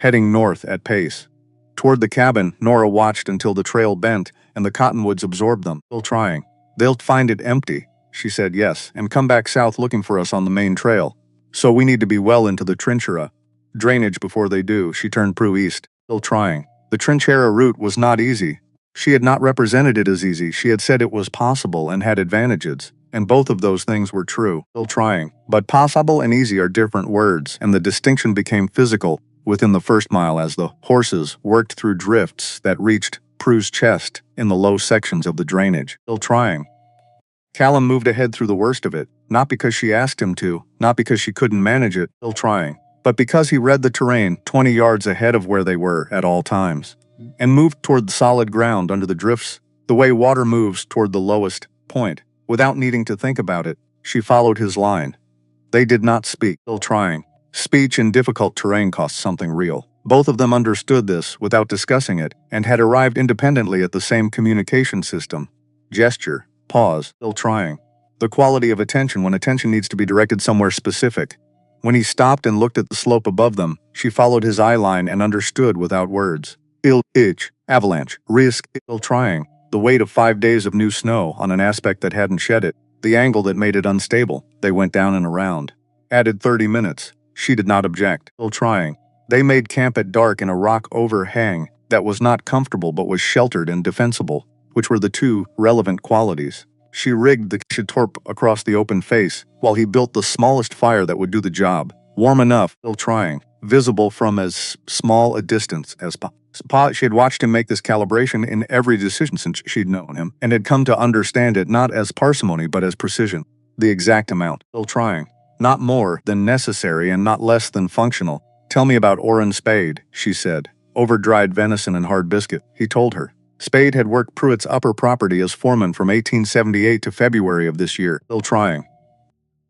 heading north at pace. Toward the cabin, Nora watched until the trail bent and the cottonwoods absorbed them, still trying. They'll find it empty, she said yes, and come back south looking for us on the main trail. So we need to be well into the Trinchera drainage before they do. She turned Prue east, still trying. The Trinchera route was not easy. She had not represented it as easy. She had said it was possible and had advantages, and both of those things were true, still trying. But possible and easy are different words, and the distinction became physical within the first mile as the horses worked through drifts that reached Prue's chest in the low sections of the drainage, still trying. Callum moved ahead through the worst of it, not because she asked him to, not because she couldn't manage it, still trying, but because he read the terrain 20 yards ahead of where they were at all times, and moved toward the solid ground under the drifts, the way water moves toward the lowest point. Without needing to think about it, she followed his line. They did not speak, still trying. Speech in difficult terrain costs something real. Both of them understood this without discussing it, and had arrived independently at the same communication system. Gesture, pause, still trying. The quality of attention when attention needs to be directed somewhere specific. When he stopped and looked at the slope above them, she followed his eye line and understood without words. Itch, avalanche, risk, still trying. The weight of 5 days of new snow on an aspect that hadn't shed it. The angle that made it unstable. They went down and around. Added 30 minutes. She did not object, still trying. They made camp at dark in a rock overhang that was not comfortable but was sheltered and defensible, which were the 2 relevant qualities. She rigged the Chatorp across the open face, while he built the smallest fire that would do the job. Warm enough, still trying. Visible from as small a distance as possible. She had watched him make this calibration in every decision since she'd known him, and had come to understand it not as parsimony but as precision. The exact amount, still trying. Not more than necessary and not less than functional. Tell me about Oren Spade, she said. Over dried venison and hard biscuit, he told her. Spade had worked Pruitt's upper property as foreman from 1878 to February of this year, still trying.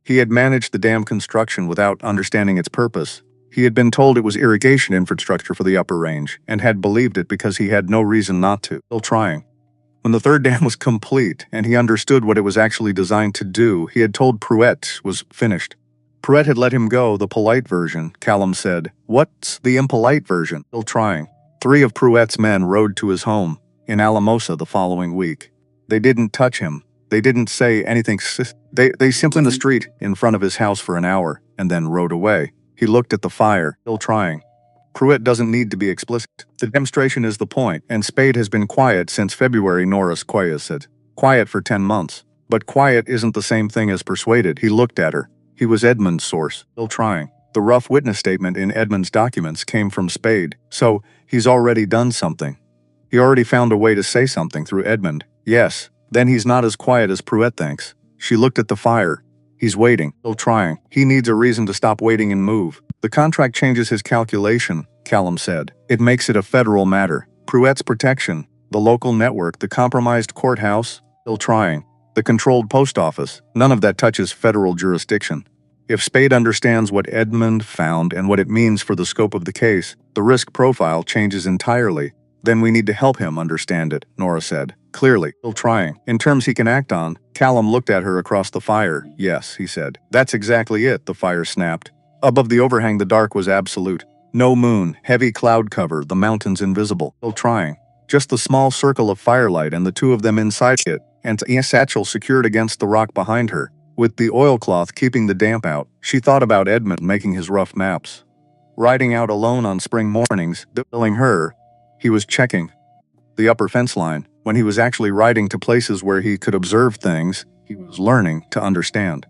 He had managed the dam construction without understanding its purpose. He had been told it was irrigation infrastructure for the upper range, and had believed it because he had no reason not to, still trying. When the third dam was complete, and he understood what it was actually designed to do, he had told Pruitt was finished. Pruitt had let him go, the polite version, Callum said. What's the impolite version? Still trying. 3 of Pruitt's men rode to his home in Alamosa the following week. They didn't touch him. They didn't say anything. They simply in the street in front of his house for an hour, and then rode away. He looked at the fire, still trying. Pruitt doesn't need to be explicit. The demonstration is the point, and Spade has been quiet since February, Norris Quaya said. Quiet for 10 months. But quiet isn't the same thing as persuaded. He looked at her. He was Edmund's source, still trying. The rough witness statement in Edmund's documents came from Spade, so he's already done something. He already found a way to say something through Edmund. Yes, then he's not as quiet as Pruitt thinks. She looked at the fire. He's waiting, still trying. He needs a reason to stop waiting and move. The contract changes his calculation, Callum said. It makes it a federal matter. Pruitt's protection, the local network, the compromised courthouse, still trying. The controlled post office, none of that touches federal jurisdiction. If Spade understands what Edmund found and what it means for the scope of the case, the risk profile changes entirely. Then we need to help him understand it, Nora said. Clearly, still trying. In terms he can act on, Callum looked at her across the fire. Yes, he said. That's exactly it, the fire snapped. Above the overhang the dark was absolute. No moon, heavy cloud cover, the mountains invisible. Still trying. Just the small circle of firelight and the 2 of them inside it, and a satchel secured against the rock behind her. With the oilcloth keeping the damp out, she thought about Edmund making his rough maps. Riding out alone on spring mornings, telling her he was checking the upper fence line. When he was actually riding to places where he could observe things, he was learning to understand.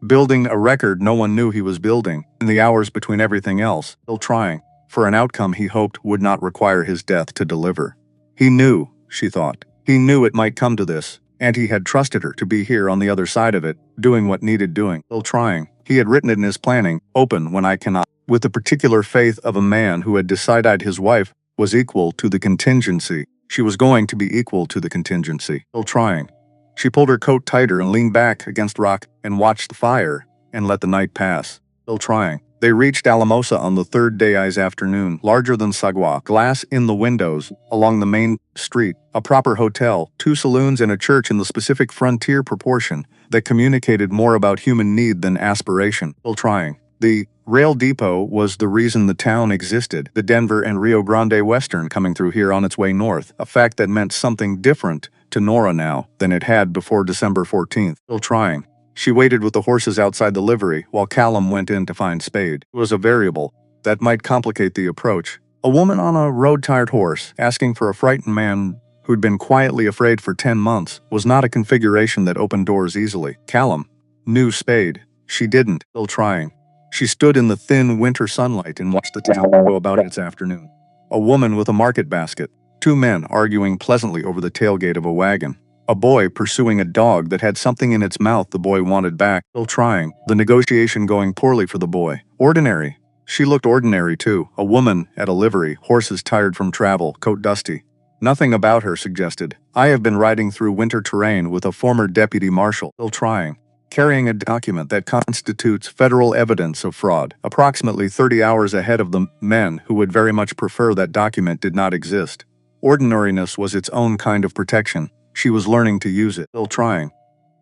Building a record no one knew he was building, in the hours between everything else, still trying, for an outcome he hoped would not require his death to deliver. He knew, she thought. He knew it might come to this, and he had trusted her to be here on the other side of it, doing what needed doing, still trying. He had written it in his planning, open when I cannot, with the particular faith of a man who had decided his wife was equal to the contingency. She was going to be equal to the contingency, still trying. She pulled her coat tighter and leaned back against rock and watched the fire and let the night pass, still trying. They reached Alamosa on the 3rd day's afternoon, larger than Sagua, glass in the windows, along the main street, a proper hotel, 2 saloons and a church in the specific frontier proportion that communicated more about human need than aspiration, still trying. The rail depot was the reason the town existed, the Denver and Rio Grande Western coming through here on its way north, a fact that meant something different to Nora now than it had before December 14th, still trying. She waited with the horses outside the livery while Callum went in to find Spade. It was a variable that might complicate the approach. A woman on a road-tired horse asking for a frightened man who'd been quietly afraid for 10 months was not a configuration that opened doors easily. Callum knew Spade. She didn't, still trying. She stood in the thin winter sunlight and watched the town go about its afternoon. A woman with a market basket. 2 men arguing pleasantly over the tailgate of a wagon. A boy pursuing a dog that had something in its mouth the boy wanted back, still trying. The negotiation going poorly for the boy. Ordinary. She looked ordinary too. A woman at a livery, horses tired from travel, coat dusty. Nothing about her suggested. I have been riding through winter terrain with a former deputy marshal, still trying. Carrying a document that constitutes federal evidence of fraud, approximately 30 hours ahead of the men who would very much prefer that document did not exist. Ordinariness was its own kind of protection. She was learning to use it, still trying.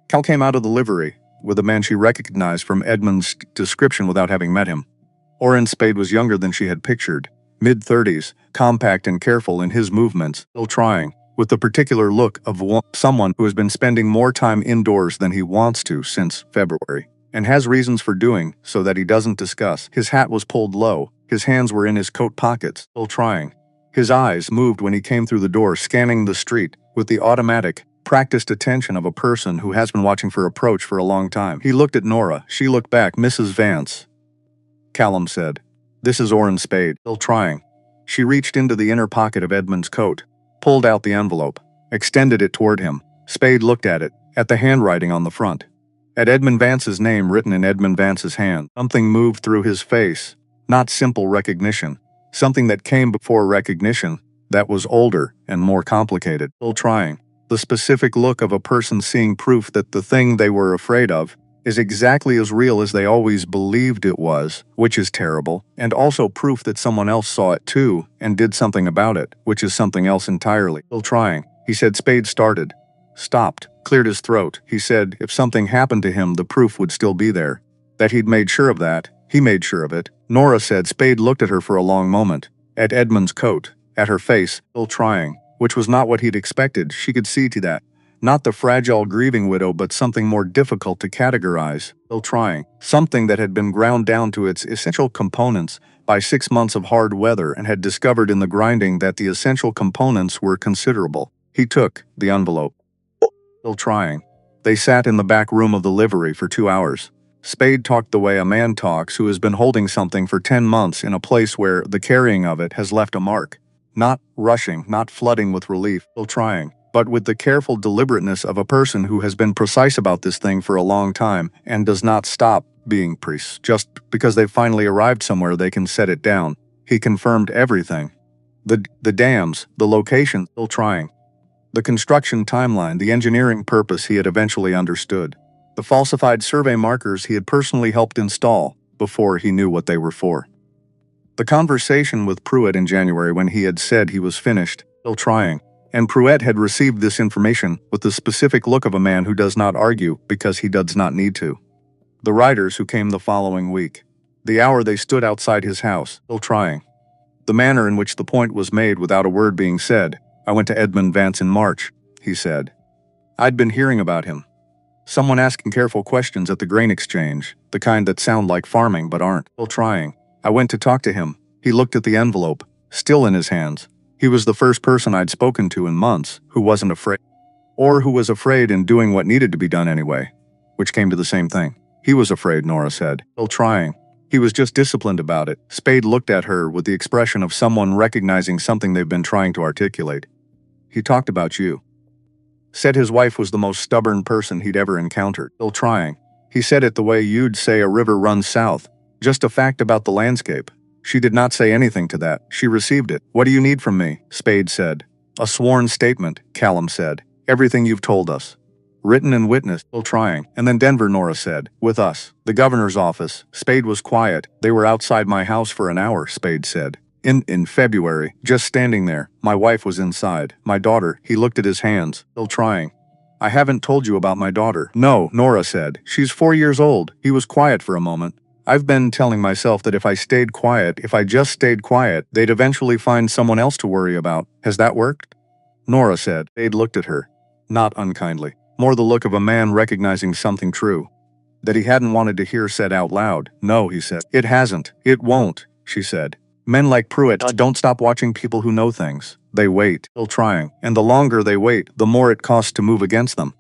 Cal came out of the livery with a man she recognized from Edmund's description without having met him. Orrin Spade was younger than she had pictured, mid-30s, compact and careful in his movements, still trying, with the particular look of someone who has been spending more time indoors than he wants to since February, and has reasons for doing so that he doesn't discuss. His hat was pulled low, his hands were in his coat pockets, still trying. His eyes moved when he came through the door, scanning the street with the automatic, practiced attention of a person who has been watching for approach for a long time. He looked at Nora. She looked back. Mrs. Vance, Callum said. This is Orrin Spade, still trying. She reached into the inner pocket of Edmund's coat, pulled out the envelope, extended it toward him. Spade looked at it, at the handwriting on the front. At Edmund Vance's name written in Edmund Vance's hand. Something moved through his face. Not simple recognition. Something that came before recognition. that was older and more complicated. Still trying. The specific look of a person seeing proof that the thing they were afraid of is exactly as real as they always believed it was, which is terrible, and also proof that someone else saw it too and did something about it, which is something else entirely. Still trying. He said. Spade started. Stopped. Cleared his throat. He said if something happened to him the proof would still be there. That he'd made sure of that. He made sure of it. Nora said. Spade looked at her for a long moment. At Edmund's coat. At her face. Still trying. Which was not what he'd expected. She could see to that. Not the fragile grieving widow, but something more difficult to categorize. Still trying. Something that had been ground down to its essential components by 6 months of hard weather and had discovered in the grinding that the essential components were considerable. He took the envelope. Still trying. They sat in the back room of the livery for 2 hours. Spade talked the way a man talks who has been holding something for 10 months in a place where the carrying of it has left a mark. Not rushing, not flooding with relief. Still trying. But with the careful deliberateness of a person who has been precise about this thing for a long time and does not stop being precise just because they've finally arrived somewhere they can set it down. He confirmed everything. The dams, the location. Still trying. The construction timeline, the engineering purpose he had eventually understood. The falsified survey markers he had personally helped install before he knew what they were for. The conversation with Pruitt in January when he had said he was finished. Still trying. And Pruitt had received this information with the specific look of a man who does not argue because he does not need to. The riders who came the following week. The hour they stood outside his house. Still trying. The manner in which the point was made without a word being said. I went to Edmund Vance in March, he said. I'd been hearing about him. Someone asking careful questions at the grain exchange, the kind that sound like farming but aren't. Still trying. I went to talk to him. He looked at the envelope, still in his hands. He was the first person I'd spoken to in months who wasn't afraid. Or who was afraid in doing what needed to be done anyway. Which came to the same thing. He was afraid, Nora said. Still trying. He was just disciplined about it. Spade looked at her with the expression of someone recognizing something they've been trying to articulate. He talked about you. Said his wife was the most stubborn person he'd ever encountered. Still trying. He said it the way you'd say a river runs south. Just a fact about the landscape. She did not say anything to that. She received it. What do you need from me? Spade said. A sworn statement, Callum said. Everything you've told us. Written and witnessed. Still trying. And then Denver, Nora said. With us. The governor's office. Spade was quiet. They were outside my house for an hour, Spade said. In February. Just standing there. My wife was inside. My daughter. He looked at his hands. Still trying. I haven't told you about my daughter. No, Nora said. She's 4 years old. He was quiet for a moment. I've been telling myself that if I stayed quiet, if I just stayed quiet, they'd eventually find someone else to worry about. Has that worked? Nora said. Spade looked at her. Not unkindly. More the look of a man recognizing something true. That he hadn't wanted to hear said out loud. No, he said. It hasn't. It won't, she said. Men like Pruitt don't stop watching people who know things. They wait. Still trying. And the longer they wait, the more it costs to move against them.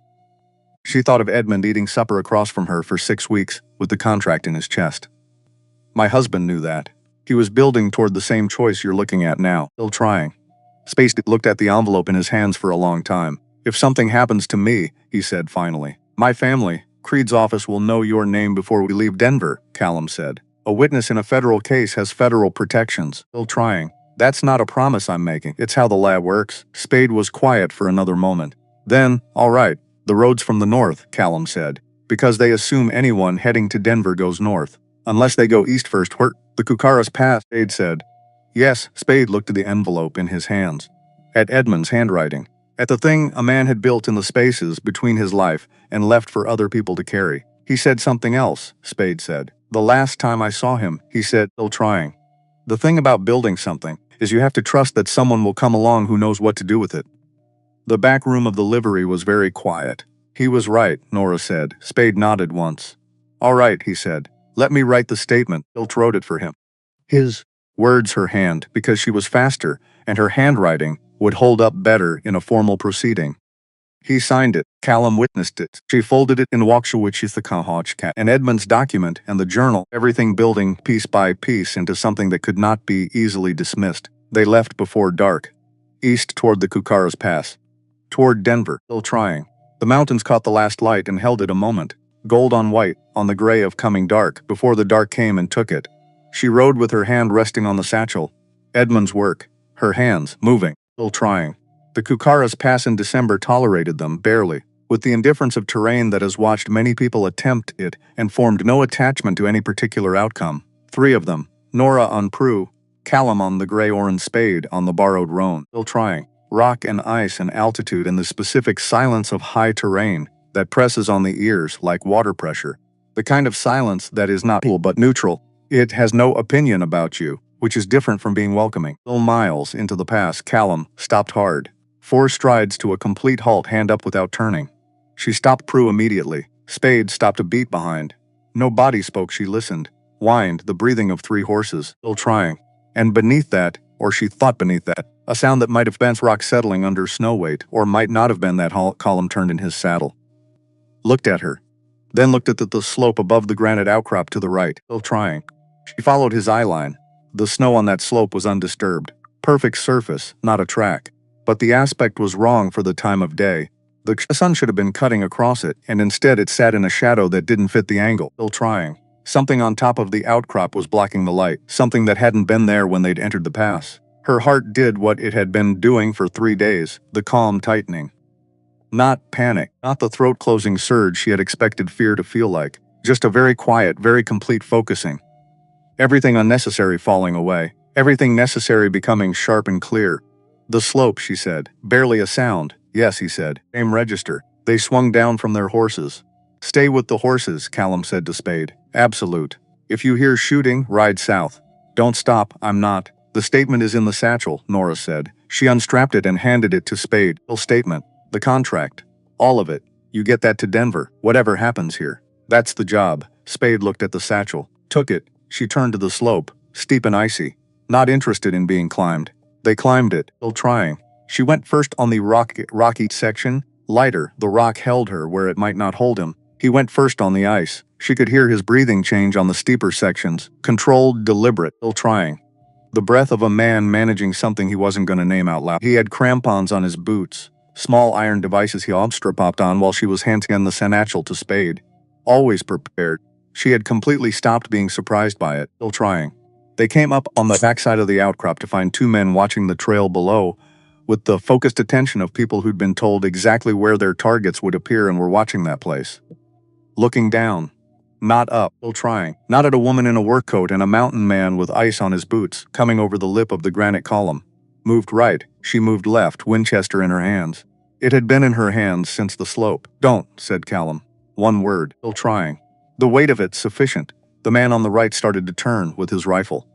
She thought of Edmund eating supper across from her for 6 weeks, with the contract in his chest. My husband knew that. He was building toward the same choice you're looking at now. Still trying. Spade looked at the envelope in his hands for a long time. If something happens to me, he said finally. My family, Creed's office will know your name before we leave Denver, Callum said. A witness in a federal case has federal protections. Still trying. That's not a promise I'm making. It's how the lab works. Spade was quiet for another moment. Then, all right. The road's from the north, Callum said, because they assume anyone heading to Denver goes north. Unless they go east first. Where? The Kukaras Pass, Spade said. Yes, Spade looked at the envelope in his hands. At Edmund's handwriting. At the thing a man had built in the spaces between his life and left for other people to carry. He said something else, Spade said. The last time I saw him, he said, still trying. The thing about building something is you have to trust that someone will come along who knows what to do with it. The back room of the livery was very quiet. He was right, Nora said. Spade nodded once. All right, he said. Let me write the statement. Milt wrote it for him. His words her hand, because she was faster, and her handwriting would hold up better in a formal proceeding. He signed it. Callum witnessed it. She folded it in Wakshawichithakahachkat and Edmund's document and the journal, everything building piece by piece into something that could not be easily dismissed. They left before dark. East toward the Kukaras Pass. Toward Denver, still trying. The mountains caught the last light and held it a moment. Gold on white, on the gray of coming dark, before the dark came and took it. She rode with her hand resting on the satchel. Edmund's work. Her hands, moving. Still trying. The Kukara's pass in December tolerated them, barely, with the indifference of terrain that has watched many people attempt it and formed no attachment to any particular outcome. 3 of them, Nora on Prue, Callum on the gray-orange Spade on the borrowed Roan. Still trying. Rock and ice and altitude and the specific silence of high terrain that presses on the ears like water pressure. The kind of silence that is not cool but neutral. It has no opinion about you, which is different from being welcoming. Still miles into the pass, Callum stopped hard. 4 strides to a complete halt, hand up without turning. She stopped Prue immediately. Spade stopped a beat behind. No body spoke, she listened. Whined, the breathing of 3 horses. Still trying. And beneath that, or she thought beneath that, a sound that might have been rock settling under snow weight, or might not have been that Callum turned in his saddle. Looked at her. Then looked at the slope above the granite outcrop to the right. Still trying. She followed his eye line. The snow on that slope was undisturbed. Perfect surface, not a track. But the aspect was wrong for the time of day. The sun should have been cutting across it, and instead it sat in a shadow that didn't fit the angle. Still trying. Something on top of the outcrop was blocking the light, something that hadn't been there when they'd entered the pass. Her heart did what it had been doing for 3 days, the calm tightening. Not panic, not the throat-closing surge she had expected fear to feel like. Just a very quiet, very complete focusing. Everything unnecessary falling away, everything necessary becoming sharp and clear. The slope, she said. Barely a sound. Yes, he said. Same register. They swung down from their horses. Stay with the horses, Callum said to Spade. Absolute. If you hear shooting, ride south. Don't stop, I'm not. The statement is in the satchel, Nora said. She unstrapped it and handed it to Spade. Full statement. The contract. All of it. You get that to Denver, whatever happens here. That's the job. Spade looked at the satchel. Took it. She turned to the slope. Steep and icy. Not interested in being climbed. They climbed it, still trying. She went first on the rocky section. Lighter, the rock held her where it might not hold him. He went first on the ice. She could hear his breathing change on the steeper sections. Controlled, deliberate, still trying. The breath of a man managing something he wasn't going to name out loud. He had crampons on his boots. Small iron devices he popped on while she was handing the satchel to Spade. Always prepared. She had completely stopped being surprised by it, still trying. They came up on the backside of the outcrop to find 2 men watching the trail below, with the focused attention of people who'd been told exactly where their targets would appear and were watching that place. Looking down. Not up, still trying. Not at a woman in a work coat and a mountain man with ice on his boots, coming over the lip of the granite column. Moved right, she moved left, Winchester in her hands. It had been in her hands since the slope. Don't, said Callum. 1 word, still trying. The weight of it sufficient. The man on the right started to turn with his rifle.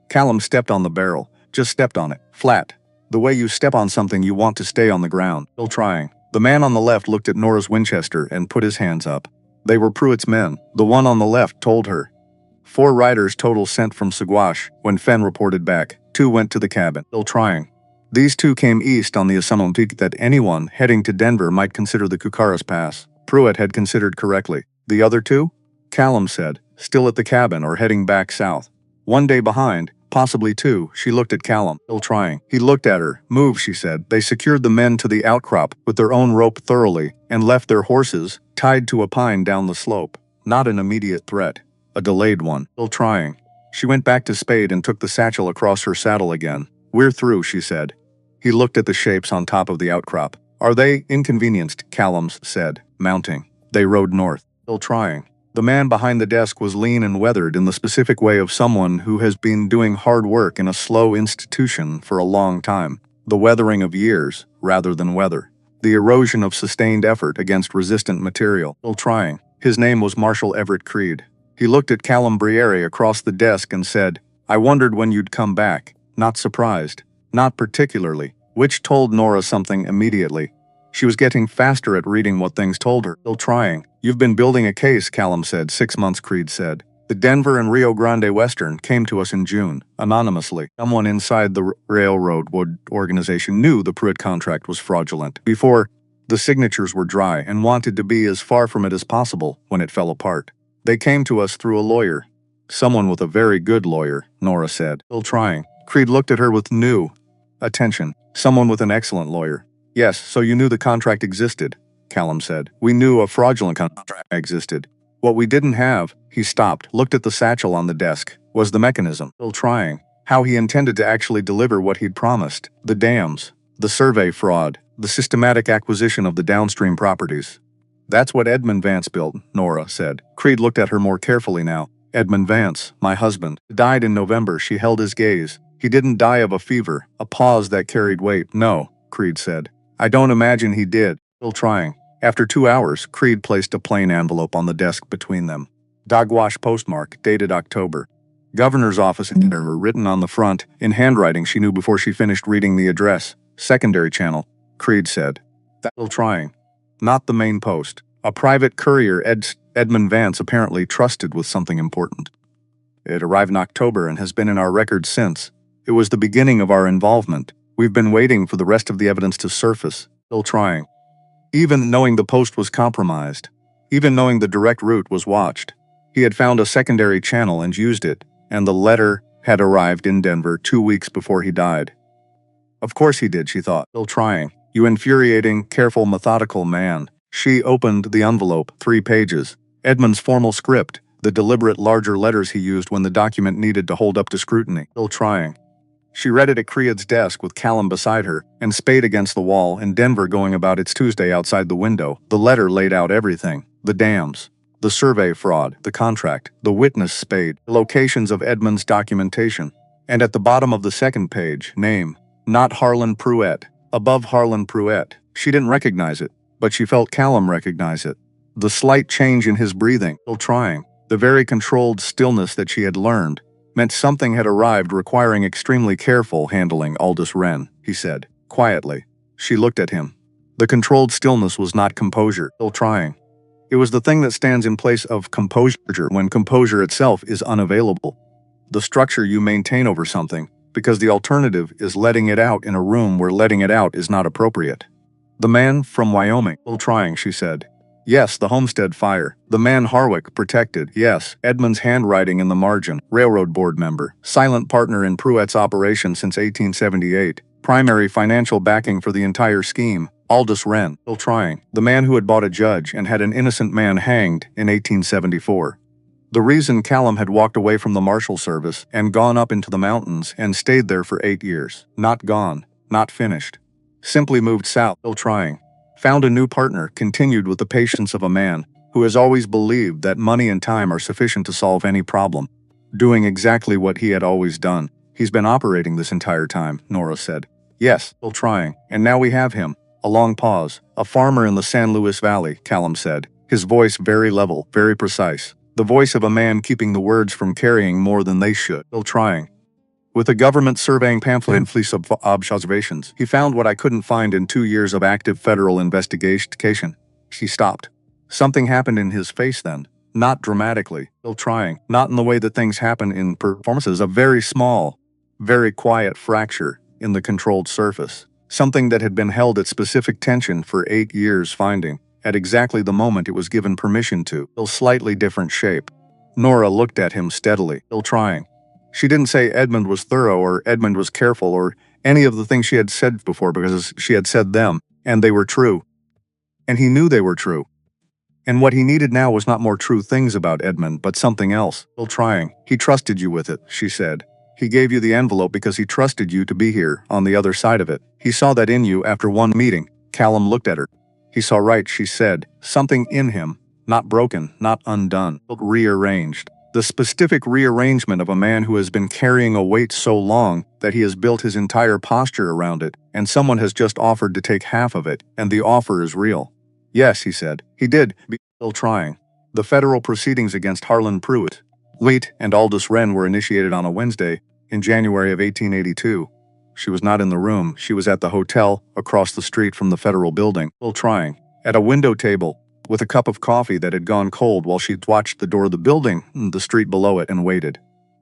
Callum stepped on the barrel, just stepped on it, flat. The way you step on something you want to stay on the ground, still trying. The man on the left looked at Nora's Winchester and put his hands up. They were Pruitt's men. The one on the left told her. 4 riders total sent from Saguache when Fenn reported back. 2 went to the cabin, still trying. These 2 came east on the assumption that anyone heading to Denver might consider the Kukara's Pass. Pruitt had considered correctly. The other 2? Callum said, still at the cabin or heading back south. 1 day behind, possibly 2, she looked at Callum, still trying. He looked at her. Move, she said. They secured the men to the outcrop with their own rope thoroughly and left their horses tied to a pine down the slope. Not an immediate threat. A delayed one. Still trying. She went back to Spade and took the satchel across her saddle again. We're through, she said. He looked at the shapes on top of the outcrop. Are they inconvenienced? Callum said, mounting. They rode north. Still trying. The man behind the desk was lean and weathered in the specific way of someone who has been doing hard work in a slow institution for a long time. The weathering of years, rather than weather. The erosion of sustained effort against resistant material. Still trying. His name was Marshall Everett Creed. He looked at Callum Briere across the desk and said, I wondered when you'd come back. Not surprised. Not particularly. Which told Nora something immediately. She was getting faster at reading what things told her. Still trying. You've been building a case, Callum said. 6 months, Creed said. The Denver and Rio Grande Western came to us in June, anonymously. Someone inside the railroad organization knew the Pruitt contract was fraudulent. Before, the signatures were dry and wanted to be as far from it as possible when it fell apart. They came to us through a lawyer. Someone with a very good lawyer, Nora said. Still trying. Creed looked at her with new attention. Someone with an excellent lawyer. Yes, so you knew the contract existed, Callum said. We knew a fraudulent contract existed. What we didn't have, he stopped, looked at the satchel on the desk, was the mechanism. Still trying. How he intended to actually deliver what he'd promised. The dams, the survey fraud, the systematic acquisition of the downstream properties. That's what Edmund Vance built, Nora said. Creed looked at her more carefully now. Edmund Vance, my husband, died in November. She held his gaze. He didn't die of a fever, a pause that carried weight. No, Creed said. I don't imagine he did. Still trying. After 2 hours, Creed placed a plain envelope on the desk between them. Dogwash postmark, dated October. Governor's office in error written on the front, in handwriting she knew before she finished reading the address. Secondary channel, Creed said. That's still trying. Not the main post. A private courier Edmund Vance apparently trusted with something important. It arrived in October and has been in our records since. It was the beginning of our involvement. We've been waiting for the rest of the evidence to surface. Still trying. Even knowing the post was compromised. Even knowing the direct route was watched. He had found a secondary channel and used it, and the letter had arrived in Denver 2 weeks before he died. Of course he did, she thought. Still trying. You infuriating, careful, methodical man. She opened the envelope, 3 pages. Edmund's formal script, the deliberate larger letters he used when the document needed to hold up to scrutiny. Still trying. She read it at Creed's desk with Callum beside her, and Spade against the wall, and Denver going about its Tuesday outside the window. The letter laid out everything. The dams, the survey fraud, the contract, the witness Spade, the locations of Edmund's documentation. And at the bottom of the second page, name, not Harlan Pruett. Above Harlan Pruett. She didn't recognize it, but she felt Callum recognize it. The slight change in his breathing, still trying, the very controlled stillness that she had learned, meant something had arrived requiring extremely careful handling. Aldous Wren, he said, quietly. She looked at him. The controlled stillness was not composure, still trying. It was the thing that stands in place of composure when composure itself is unavailable. The structure you maintain over something, because the alternative is letting it out in a room where letting it out is not appropriate. The man from Wyoming, still trying, she said. Yes, the Homestead fire. The man Harwick protected, yes. Edmund's handwriting in the margin. Railroad board member. Silent partner in Pruett's operation since 1878. Primary financial backing for the entire scheme. Aldous Wren, still trying. The man who had bought a judge and had an innocent man hanged in 1874. The reason Callum had walked away from the Marshal Service and gone up into the mountains and stayed there for 8 years. Not gone. Not finished. Simply moved south, still trying. Found a new partner, continued with the patience of a man who has always believed that money and time are sufficient to solve any problem. Doing exactly what he had always done. He's been operating this entire time, Nora said. Yes, still trying. And now we have him. A long pause. A farmer in the San Luis Valley, Callum said. His voice very level, very precise. The voice of a man keeping the words from carrying more than they should. Still trying. With a government surveying pamphlet and fleece of observations, he found what I couldn't find in 2 years of active federal investigation. She stopped. Something happened in his face then. Not dramatically. Still trying. Not in the way that things happen in performances. A very small, very quiet fracture in the controlled surface. Something that had been held at specific tension for 8 years finding, at exactly the moment it was given permission to, a slightly different shape. Nora looked at him steadily. Still trying. She didn't say Edmund was thorough or Edmund was careful or any of the things she had said before because she had said them, and they were true. And he knew they were true. And what he needed now was not more true things about Edmund, but something else. Still trying. He trusted you with it, she said. He gave you the envelope because he trusted you to be here, on the other side of it. He saw that in you after one meeting. Callum looked at her. He saw right, she said. Something in him. Not broken, not undone, but rearranged. The specific rearrangement of a man who has been carrying a weight so long that he has built his entire posture around it, and someone has just offered to take half of it, and the offer is real. Yes, he said. He did, be still trying. The federal proceedings against Harlan Pruett, and Aldous Wren were initiated on a Wednesday in January of 1882. She was not in the room. She was at the hotel across the street from the federal building, still trying, at a window table, with a cup of coffee that had gone cold while she watched the door of the building, the street below it, and waited.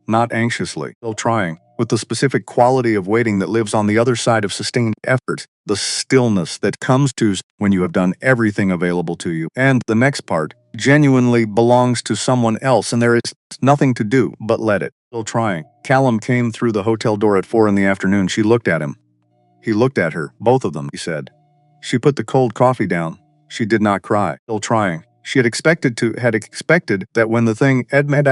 Not anxiously, still trying, with the specific quality of waiting that lives on the other side of sustained effort, the stillness that comes to when you have done everything available to you. And the next part genuinely belongs to someone else, and there is nothing to do but let it. Still trying. Callum came through the hotel door at 4 in the afternoon. She looked at him. He looked at her, both of them, he said. She put the cold coffee down. She did not cry. Still trying. She had expected that when the thing Edmund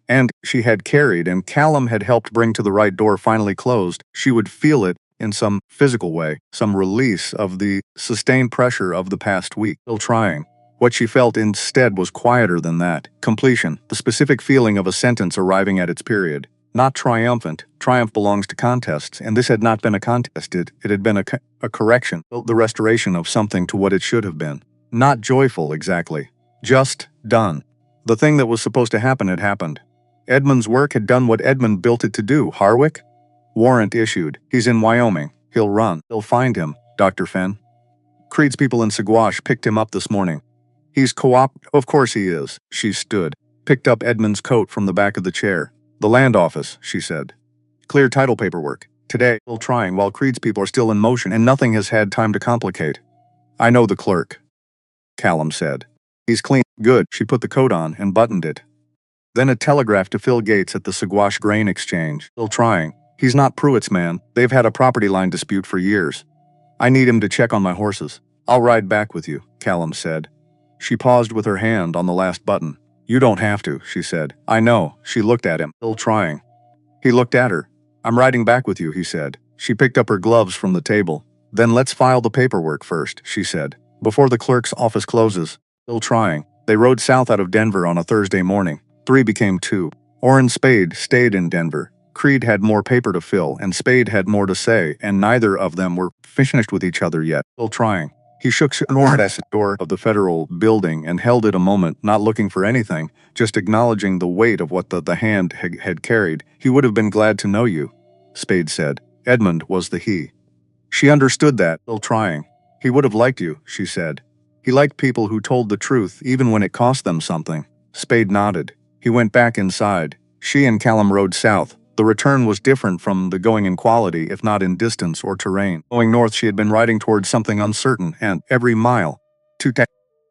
And she had carried, and Callum had helped bring to the right door finally closed. She would feel it in some physical way, some release of the sustained pressure of the past week. Still trying. What she felt instead was quieter than that. Completion, the specific feeling of a sentence arriving at its period. Not triumphant. Triumph belongs to contests, and this had not been a contest. It had been a correction, the restoration of something to what it should have been. Not joyful, exactly. Just done. The thing that was supposed to happen had happened. Edmund's work had done what Edmund built it to do. Harwick? Warrant issued. He's in Wyoming. He'll run. They'll find him, Dr. Fenn. Creed's people in Saguache picked him up this morning. He's Of course he is. She stood, picked up Edmund's coat from the back of the chair. The land office, she said. Clear title paperwork. Today, still trying while Creed's people are still in motion and nothing has had time to complicate. I know the clerk, Callum said. He's clean. Good. She put the coat on and buttoned it. Then a telegraph to Phil Gates at the Saguache Grain Exchange. Still trying. He's not Pruitt's man. They've had a property line dispute for years. I need him to check on my horses. I'll ride back with you, Callum said. She paused with her hand on the last button. You don't have to, she said. I know. She looked at him, still trying. He looked at her. I'm riding back with you, he said. She picked up her gloves from the table. Then let's file the paperwork first, she said, before the clerk's office closes. Still trying. They rode south out of Denver on a Thursday morning. 3 became 2. Orrin Spade stayed in Denver. Creed had more paper to fill, and Spade had more to say, and neither of them were finished with each other yet. Still trying. He shook Orrin at the door of the federal building and held it a moment, not looking for anything, just acknowledging the weight of what the hand had carried. He would have been glad to know you, Spade said. Edmund was the he. She understood that, still trying. He would have liked you, she said. He liked people who told the truth, even when it cost them something. Spade nodded. He went back inside. She and Callum rode south. The return was different from the going in quality, if not in distance or terrain. Going north, she had been riding towards something uncertain, and every mile to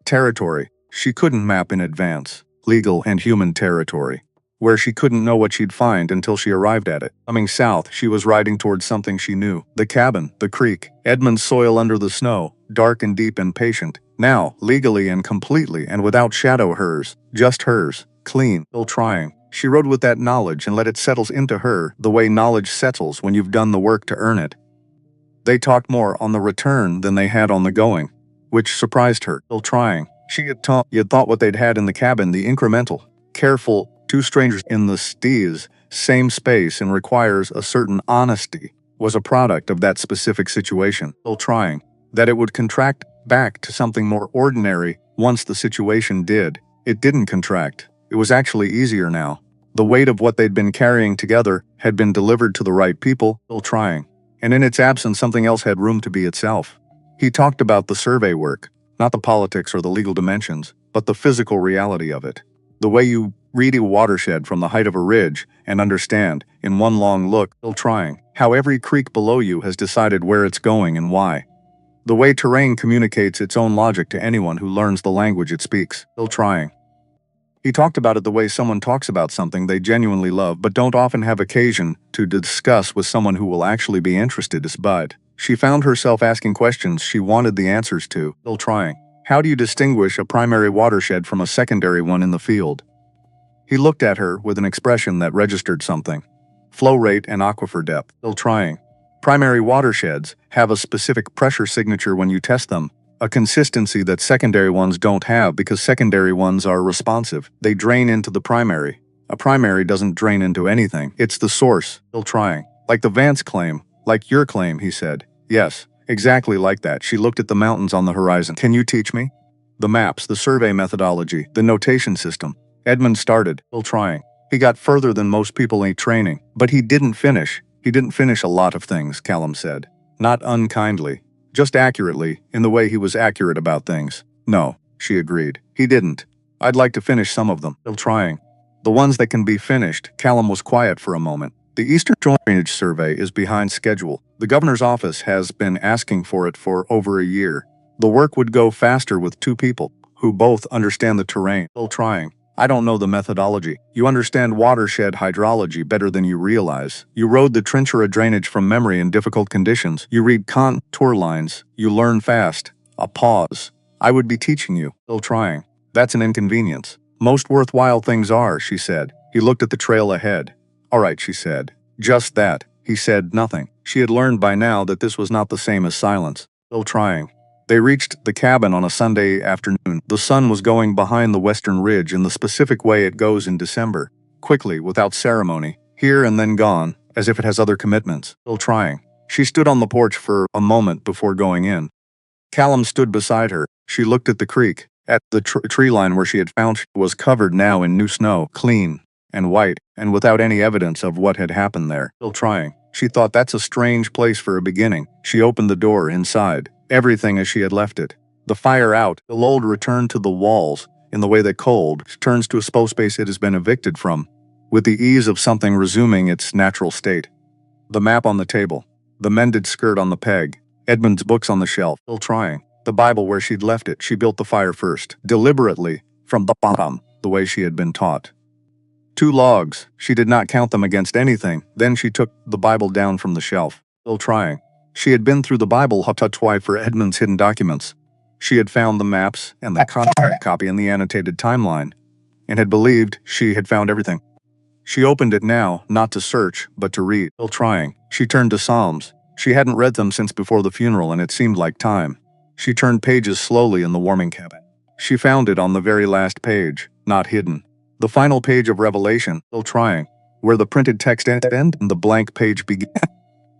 territory she couldn't map in advance, legal and human territory, where she couldn't know what she'd find until she arrived at it. Coming south, she was riding towards something she knew. The cabin, the creek, Edmund's soil under the snow, dark and deep and patient. Now, legally and completely and without shadow hers, just hers, clean, still trying. She rode with that knowledge and let it settle into her the way knowledge settles when you've done the work to earn it. They talked more on the return than they had on the going, which surprised her. Still trying. She had thought what they'd had in the cabin, the incremental, careful, 2 strangers in the stees, same space and requires a certain honesty, was a product of that specific situation. Still trying. That it would contract back to something more ordinary once the situation did. It didn't contract. It was actually easier now. The weight of what they'd been carrying together had been delivered to the right people, still trying. And in its absence, something else had room to be itself. He talked about the survey work, not the politics or the legal dimensions, but the physical reality of it. The way you read a watershed from the height of a ridge and understand, in one long look, still trying, how every creek below you has decided where it's going and why. The way terrain communicates its own logic to anyone who learns the language it speaks, still trying. He talked about it the way someone talks about something they genuinely love but don't often have occasion to discuss with someone who will actually be interested. But she found herself asking questions she wanted the answers to, still trying. How do you distinguish a primary watershed from a secondary one in the field? He looked at her with an expression that registered something. Flow rate and aquifer depth, still trying. Primary watersheds have a specific pressure signature when you test them, a consistency that secondary ones don't have because secondary ones are responsive. They drain into the primary. A primary doesn't drain into anything. It's the source. Still trying. Like the Vance claim. Like your claim, he said. Yes, exactly like that. She looked at the mountains on the horizon. Can you teach me? The maps, the survey methodology, the notation system. Edmund started, still trying. He got further than most people in training, but he didn't finish. He didn't finish a lot of things, Callum said. Not unkindly. Just accurately, in the way he was accurate about things. No, she agreed. He didn't. I'd like to finish some of them. Still trying. The ones that can be finished. Callum was quiet for a moment. The Eastern Drainage Survey is behind schedule. The governor's office has been asking for it for over a year. The work would go faster with 2 people who both understand the terrain. Still trying. I don't know the methodology. You understand watershed hydrology better than you realize. You rode the Trinchera drainage from memory in difficult conditions. You read contour lines. You learn fast. A pause. I would be teaching you. Still trying. That's an inconvenience. Most worthwhile things are, she said. He looked at the trail ahead. All right, she said. Just that. He said nothing. She had learned by now that this was not the same as silence. Still trying. They reached the cabin on a Sunday afternoon. The sun was going behind the western ridge in the specific way it goes in December. Quickly, without ceremony. Here and then gone, as if it has other commitments. Still trying. She stood on the porch for a moment before going in. Callum stood beside her. She looked at the creek. At the tree line where she had found she was covered now in new snow, clean and white, and without any evidence of what had happened there. Still trying. She thought that's a strange place for a beginning. She opened the door inside. Everything as she had left it. The fire out, the load returned to the walls in the way that cold turns to a space it has been evicted from, with the ease of something resuming its natural state. The map on the table, the mended skirt on the peg, Edmund's books on the shelf, still trying. The Bible where she'd left it. She built the fire first, deliberately, from the bottom, the way she had been taught. 2 logs. She did not count them against anything. Then she took the Bible down from the shelf, still trying. She had been through the Bible twice for Edmund's hidden documents. She had found the maps and the contract copy and the annotated timeline, and had believed she had found everything. She opened it now, not to search, but to read. Still trying. She turned to Psalms. She hadn't read them since before the funeral, and it seemed like time. She turned pages slowly in the warming cabin. She found it on the very last page, not hidden. The final page of Revelation, still trying, where the printed text ended and the blank page began.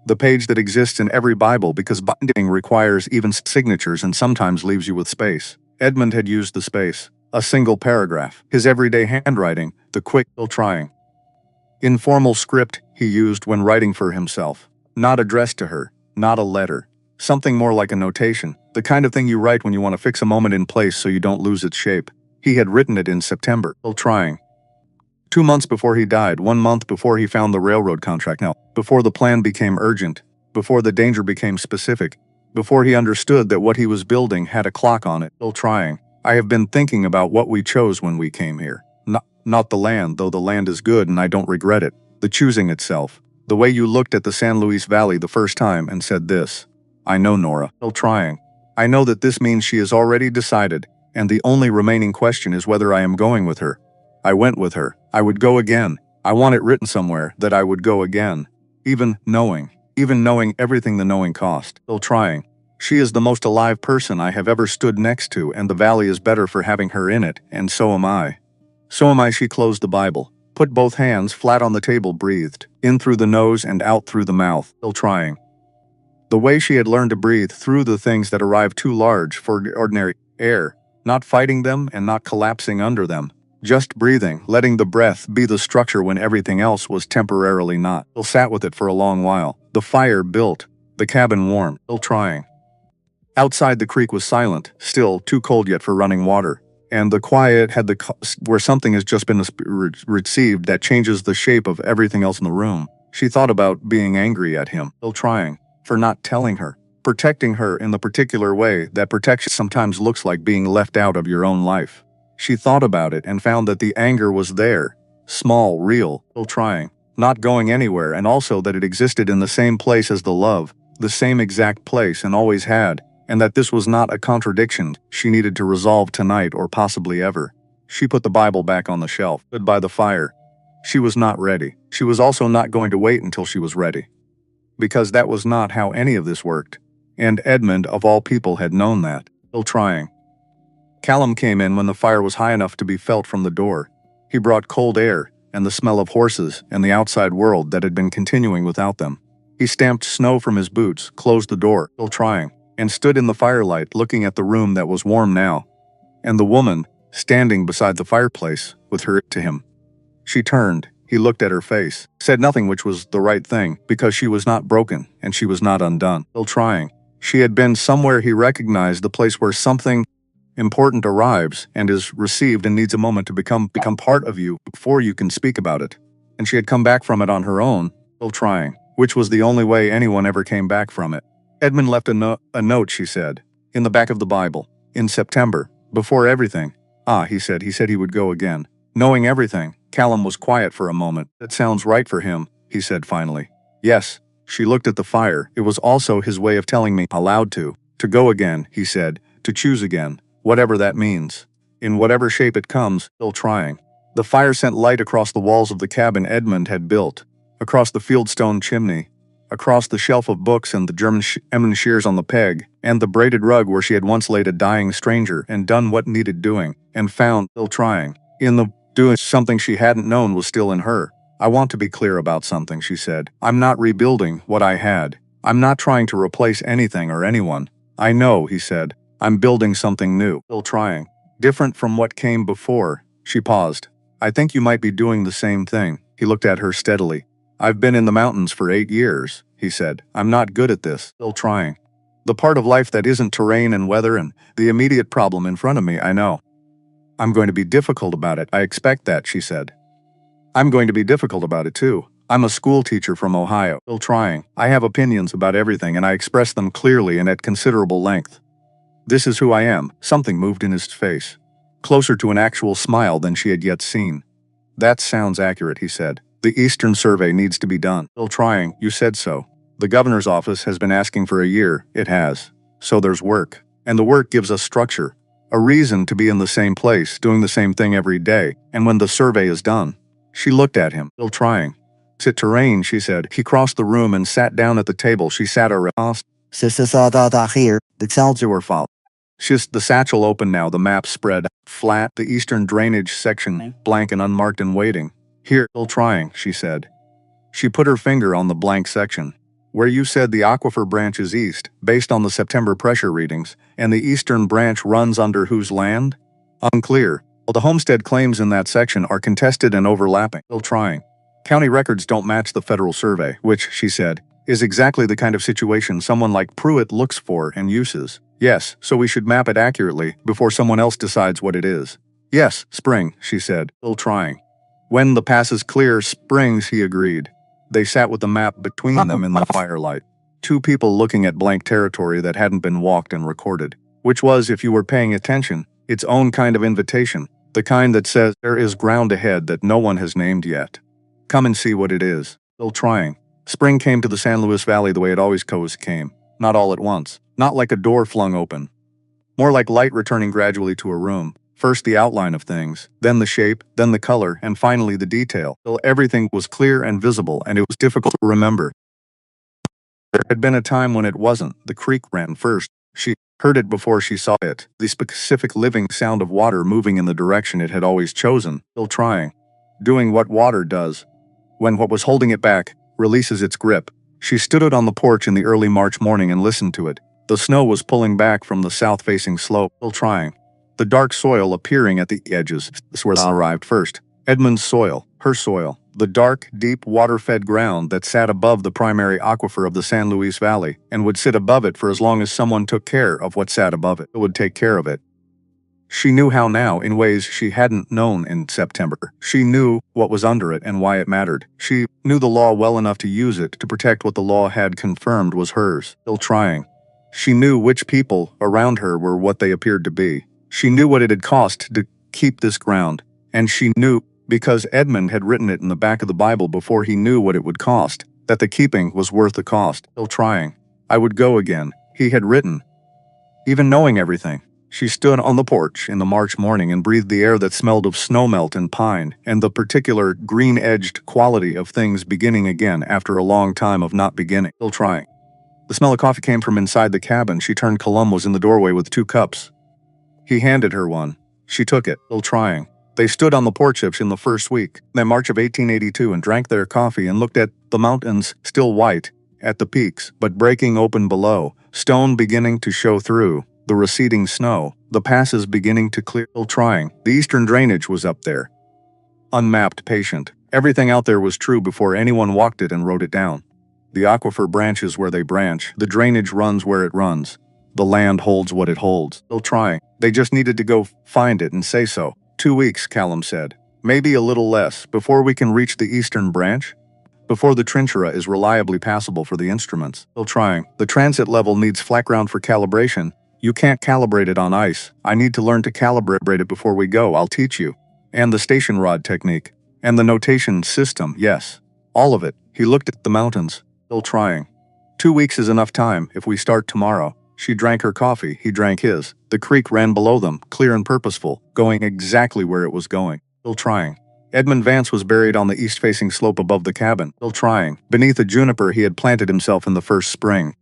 The page that exists in every Bible because binding requires even signatures and sometimes leaves you with space. Edmund had used the space, a single paragraph, his everyday handwriting, the quick, still trying. Informal script he used when writing for himself, not addressed to her, not a letter. Something more like a notation, the kind of thing you write when you want to fix a moment in place so you don't lose its shape. He had written it in September, still trying. 2 months before he died, 1 month before he found the railroad contract now, before the plan became urgent, before the danger became specific, before he understood that what he was building had a clock on it, still trying. I have been thinking about what we chose when we came here. Not the land, though the land is good and I don't regret it. The choosing itself. The way you looked at the San Luis Valley the first time and said this. I know, Nora. Still trying. I know that this means she has already decided, and the only remaining question is whether I am going with her. I went with her. I would go again. I want it written somewhere that I would go again. Even knowing everything the knowing cost. Still trying. She is the most alive person I have ever stood next to, and the valley is better for having her in it, and so am I. So am I. She closed the Bible, put both hands flat on the table, breathed, in through the nose and out through the mouth, still trying. The way she had learned to breathe through the things that arrived too large for ordinary air, not fighting them and not collapsing under them. Just breathing, letting the breath be the structure when everything else was temporarily not. Still sat with it for a long while. The fire built, the cabin warm, still trying. Outside the creek was silent, still, too cold yet for running water. And the quiet had where something has just been received that changes the shape of everything else in the room. She thought about being angry at him, still trying, for not telling her, protecting her in the particular way that protection sometimes looks like being left out of your own life. She thought about it and found that the anger was there, small, real, still trying, not going anywhere, and also that it existed in the same place as the love, the same exact place and always had, and that this was not a contradiction she needed to resolve tonight or possibly ever. She put the Bible back on the shelf, stood by the fire. She was not ready. She was also not going to wait until she was ready. Because that was not how any of this worked. And Edmund, of all people, had known that, still trying. Callum came in when the fire was high enough to be felt from the door. He brought cold air and the smell of horses and the outside world that had been continuing without them. He stamped snow from his boots, closed the door, still trying, and stood in the firelight looking at the room that was warm now, and the woman standing beside the fireplace with her to him. She turned, he looked at her face, said nothing, which was the right thing, because she was not broken and she was not undone, still trying. She had been somewhere he recognized, the place where something important arrives and is received and needs a moment to become part of you before you can speak about it. And she had come back from it on her own, still trying, which was the only way anyone ever came back from it. Edmund left a note, she said, in the back of the Bible, in September, before everything. He said he would go again. Knowing everything, Callum was quiet for a moment. That sounds right for him, he said finally. Yes. She looked at the fire. It was also his way of telling me aloud to go again, he said, to choose again. Whatever that means. In whatever shape it comes, still trying. The fire sent light across the walls of the cabin Edmund had built, across the fieldstone chimney, across the shelf of books and the German shears on the peg, and the braided rug where she had once laid a dying stranger and done what needed doing, and found, still trying. In the doing, something she hadn't known was still in her. I want to be clear about something, she said. I'm not rebuilding what I had. I'm not trying to replace anything or anyone. I know, he said. I'm building something new. Still trying. Different from what came before. She paused. I think you might be doing the same thing. He looked at her steadily. I've been in the mountains for 8 years, he said. I'm not good at this. Still trying. The part of life that isn't terrain and weather and the immediate problem in front of me, I know. I'm going to be difficult about it. I expect that, she said. I'm going to be difficult about it too. I'm a school teacher from Ohio. Still trying. I have opinions about everything and I express them clearly and at considerable length. This is who I am. Something moved in his face, closer to an actual smile than she had yet seen. That sounds accurate, he said. The Eastern Survey needs to be done. Still trying. You said so. The governor's office has been asking for a year. It has. So there's work. And the work gives us structure. A reason to be in the same place, doing the same thing every day. And when the survey is done. She looked at him. Still trying. Sit terrain, she said. He crossed the room and sat down at the table. She sat around. Hier, de Zeldzor fall. The satchel open now, the map spread flat, the eastern drainage section blank and unmarked and waiting. Here, still trying, she said. She put her finger on the blank section. Where you said the aquifer branch is east, based on the September pressure readings, and the eastern branch runs under whose land? Unclear. Well, the homestead claims in that section are contested and overlapping. Still trying. County records don't match the federal survey, which, she said, is exactly the kind of situation someone like Pruitt looks for and uses. Yes, so we should map it accurately before someone else decides what it is. Yes, Spring, she said, still trying. When the pass is clear, Springs, he agreed. They sat with the map between them in the firelight. Two people looking at blank territory that hadn't been walked and recorded. Which was, if you were paying attention, its own kind of invitation. The kind that says, there is ground ahead that no one has named yet. Come and see what it is. Still trying. Spring came to the San Luis Valley the way it always came. Not all at once. Not like a door flung open. More like light returning gradually to a room. First the outline of things, then the shape, then the color, and finally the detail, till everything was clear and visible and it was difficult to remember. There had been a time when it wasn't. The creek ran first. She heard it before she saw it, the specific living sound of water moving in the direction it had always chosen, still trying. Doing what water does. When what was holding it back releases its grip. She stood out on the porch in the early March morning and listened to it. The snow was pulling back from the south-facing slope, still trying. The dark soil appearing at the edges. This where they arrived first. Edmund's soil, her soil. The dark, deep, water-fed ground that sat above the primary aquifer of the San Luis Valley and would sit above it for as long as someone took care of what sat above it. It would take care of it. She knew how now in ways she hadn't known in September. She knew what was under it and why it mattered. She knew the law well enough to use it to protect what the law had confirmed was hers, still trying. She knew which people around her were what they appeared to be. She knew what it had cost to keep this ground, and she knew, because Edmund had written it in the back of the Bible before he knew what it would cost, that the keeping was worth the cost, still trying. I would go again, he had written. Even knowing everything. She stood on the porch in the March morning and breathed the air that smelled of snowmelt and pine, and the particular green-edged quality of things beginning again after a long time of not beginning, still trying. The smell of coffee came from inside the cabin. She turned. Colum was in the doorway with 2 cups. He handed her one. She took it, still trying. They stood on the porch in the first week, in March of 1882, and drank their coffee and looked at the mountains, still white, at the peaks, but breaking open below, stone beginning to show through, the receding snow, the passes beginning to clear, still trying. The eastern drainage was up there. Unmapped, patient. Everything out there was true before anyone walked it and wrote it down. The aquifer branches where they branch, the drainage runs where it runs. The land holds what it holds. Still trying. They just needed to go find it and say so. 2 weeks, Callum said. Maybe a little less, before we can reach the eastern branch? Before the Trinchera is reliably passable for the instruments. Still trying. The transit level needs flat ground for calibration. You can't calibrate it on ice. I need to learn to calibrate it before we go. I'll teach you. And the station rod technique. And the notation system, yes. All of it. He looked at the mountains. Still trying. 2 weeks is enough time if we start tomorrow. She drank her coffee, he drank his. The creek ran below them, clear and purposeful, going exactly where it was going. Still trying. Edmund Vance was buried on the east-facing slope above the cabin, still trying. Beneath a juniper he had planted himself in the first spring.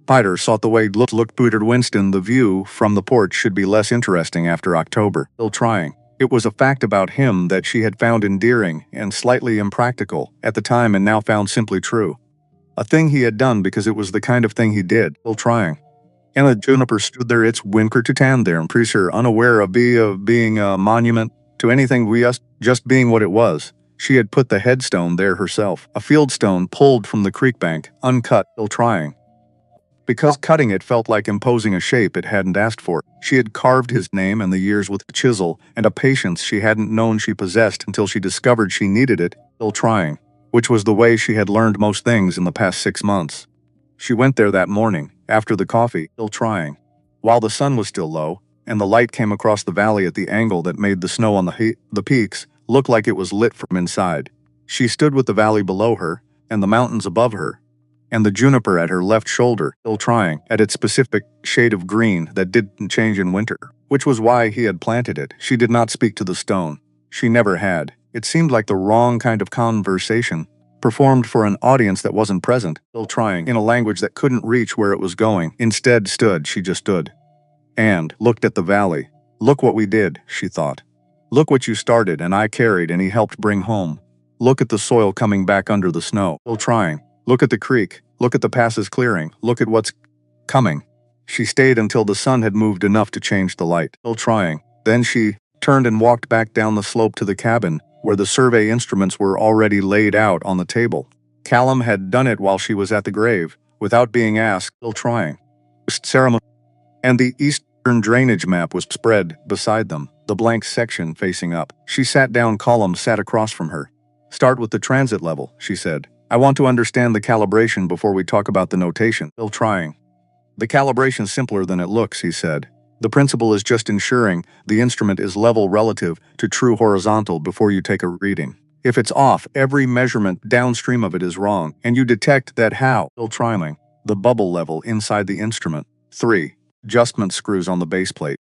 Piter sought the way looked Peter Winston. The view from the porch should be less interesting after October. Still trying. It was a fact about him that she had found endearing and slightly impractical at the time and now found simply true. A thing he had done because it was the kind of thing he did. Still trying. And the juniper stood there, its winker to tan there, and Preacher, unaware of being a monument to anything just being what it was. She had put the headstone there herself, a field stone pulled from the creek bank, uncut, still trying. Because cutting it felt like imposing a shape it hadn't asked for. She had carved his name and the years with a chisel and a patience she hadn't known she possessed until she discovered she needed it, still trying, which was the way she had learned most things in the past 6 months. She went there that morning, after the coffee, still trying, while the sun was still low, and the light came across the valley at the angle that made the snow on the peaks look like it was lit from inside. She stood with the valley below her, and the mountains above her, and the juniper at her left shoulder, still trying, at its specific shade of green that didn't change in winter, which was why he had planted it. She did not speak to the stone. She never had. It seemed like the wrong kind of conversation, performed for an audience that wasn't present, still trying, in a language that couldn't reach where it was going. Instead she just stood. And looked at the valley. Look what we did, she thought. Look what you started and I carried and he helped bring home. Look at the soil coming back under the snow, still trying. Look at the creek, look at the passes clearing, look at what's coming. She stayed until the sun had moved enough to change the light, still trying. Then she turned and walked back down the slope to the cabin, where the survey instruments were already laid out on the table. Callum had done it while she was at the grave, without being asked, still trying. Ceremony. And the eastern drainage map was spread beside them, the blank section facing up. She sat down. Callum sat across from her. Start with the transit level, she said. I want to understand the calibration before we talk about the notation. Still trying. The calibration's simpler than it looks, he said. The principle is just ensuring the instrument is level relative to true horizontal before you take a reading. If it's off, every measurement downstream of it is wrong, and you detect that how. Still trying. The bubble level inside the instrument. 3. Adjustment screws on the base plate.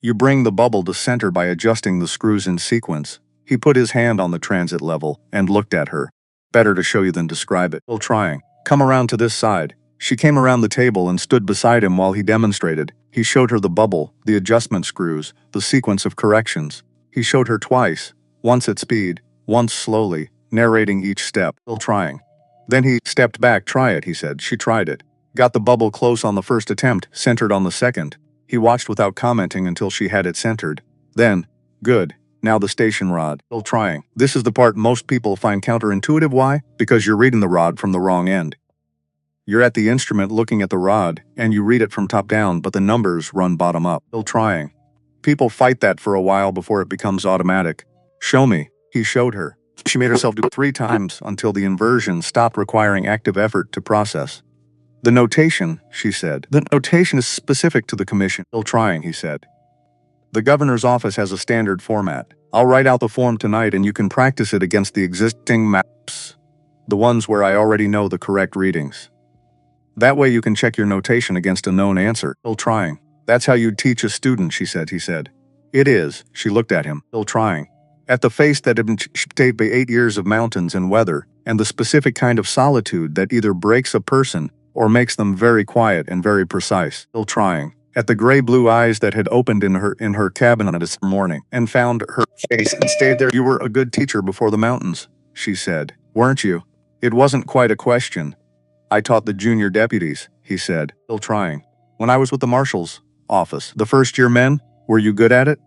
You bring the bubble to center by adjusting the screws in sequence. He put his hand on the transit level and looked at her. Better to show you than describe it. Still trying. Come around to this side. She came around the table and stood beside him while he demonstrated. He showed her the bubble, the adjustment screws, the sequence of corrections. He showed her twice, once at speed, once slowly, narrating each step. Still trying. Then he stepped back. Try it, he said. She tried it. Got the bubble close on the first attempt, centered on the second. He watched without commenting until she had it centered. Then, good. Now the station rod. Still trying. This is the part most people find counterintuitive. Why? Because you're reading the rod from the wrong end. You're at the instrument looking at the rod, and you read it from top down, but the numbers run bottom up. Still trying. People fight that for a while before it becomes automatic. Show me. He showed her. She made herself do it 3 times until the inversion stopped requiring active effort to process. The notation, she said. The notation is specific to the commission. Still trying, he said. The governor's office has a standard format. I'll write out the form tonight and you can practice it against the existing maps. The ones where I already know the correct readings. That way you can check your notation against a known answer. Still trying. That's how you'd teach a student, she said. He said. It is. She looked at him. Still trying. At the face that had been shaped by 8 years of mountains and weather, and the specific kind of solitude that either breaks a person or makes them very quiet and very precise. Still trying. At the gray-blue eyes that had opened in her cabin this morning and found her face and stayed there. You were a good teacher before the mountains, she said. Weren't you? It wasn't quite a question. I taught the junior deputies, he said, still trying. When I was with the marshal's office, the first-year men, were you good at it?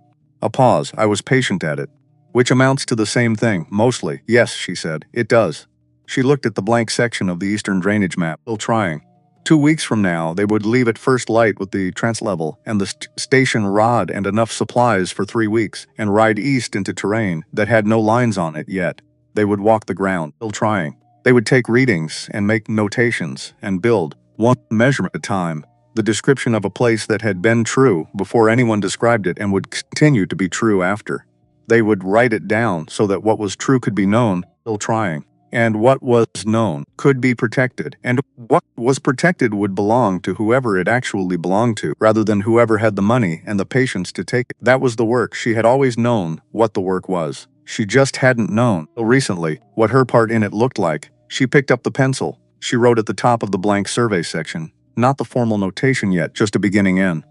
A pause. I was patient at it. Which amounts to the same thing, mostly. Yes, she said. It does. She looked at the blank section of the eastern drainage map, still trying. 2 weeks from now, they would leave at first light with the trans level and the station rod and enough supplies for 3 weeks and ride east into terrain that had no lines on it yet. They would walk the ground, still trying. They would take readings and make notations and build, one measurement at a time, the description of a place that had been true before anyone described it and would continue to be true after. They would write it down so that what was true could be known, still trying. And what was known could be protected, and what was protected would belong to whoever it actually belonged to, rather than whoever had the money and the patience to take it. That was the work. She had always known what the work was. She just hadn't known, till recently, what her part in it looked like. She picked up the pencil. She wrote at the top of the blank survey section. Not the formal notation yet, just a beginning N.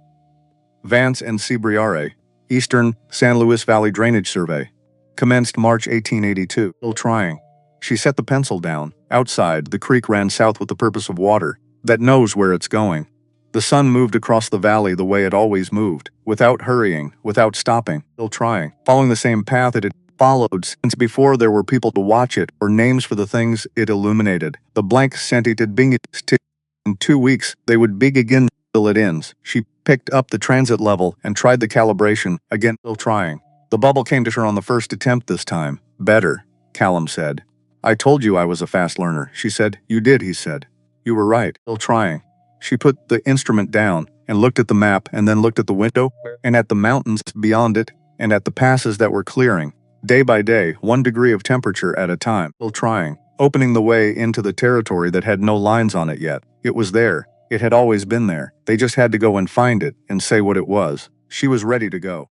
Vance and Cibriare, Eastern San Luis Valley Drainage Survey. Commenced March 1882. Still trying. She set the pencil down. Outside, the creek ran south with the purpose of water that knows where it's going. The sun moved across the valley the way it always moved, without hurrying, without stopping, still trying, following the same path it had followed since before there were people to watch it or names for the things it illuminated. The blank scented bing in 2 weeks, they would big again till it ends. She picked up the transit level and tried the calibration, again still trying. The bubble came to her on the first attempt this time. Better, Callum said. I told you I was a fast learner, she said. You did, he said. You were right, still trying. She put the instrument down and looked at the map and then looked at the window and at the mountains beyond it and at the passes that were clearing. Day by day, 1 degree of temperature at a time, still trying, opening the way into the territory that had no lines on it yet. It was there. It had always been there. They just had to go and find it and say what it was. She was ready to go.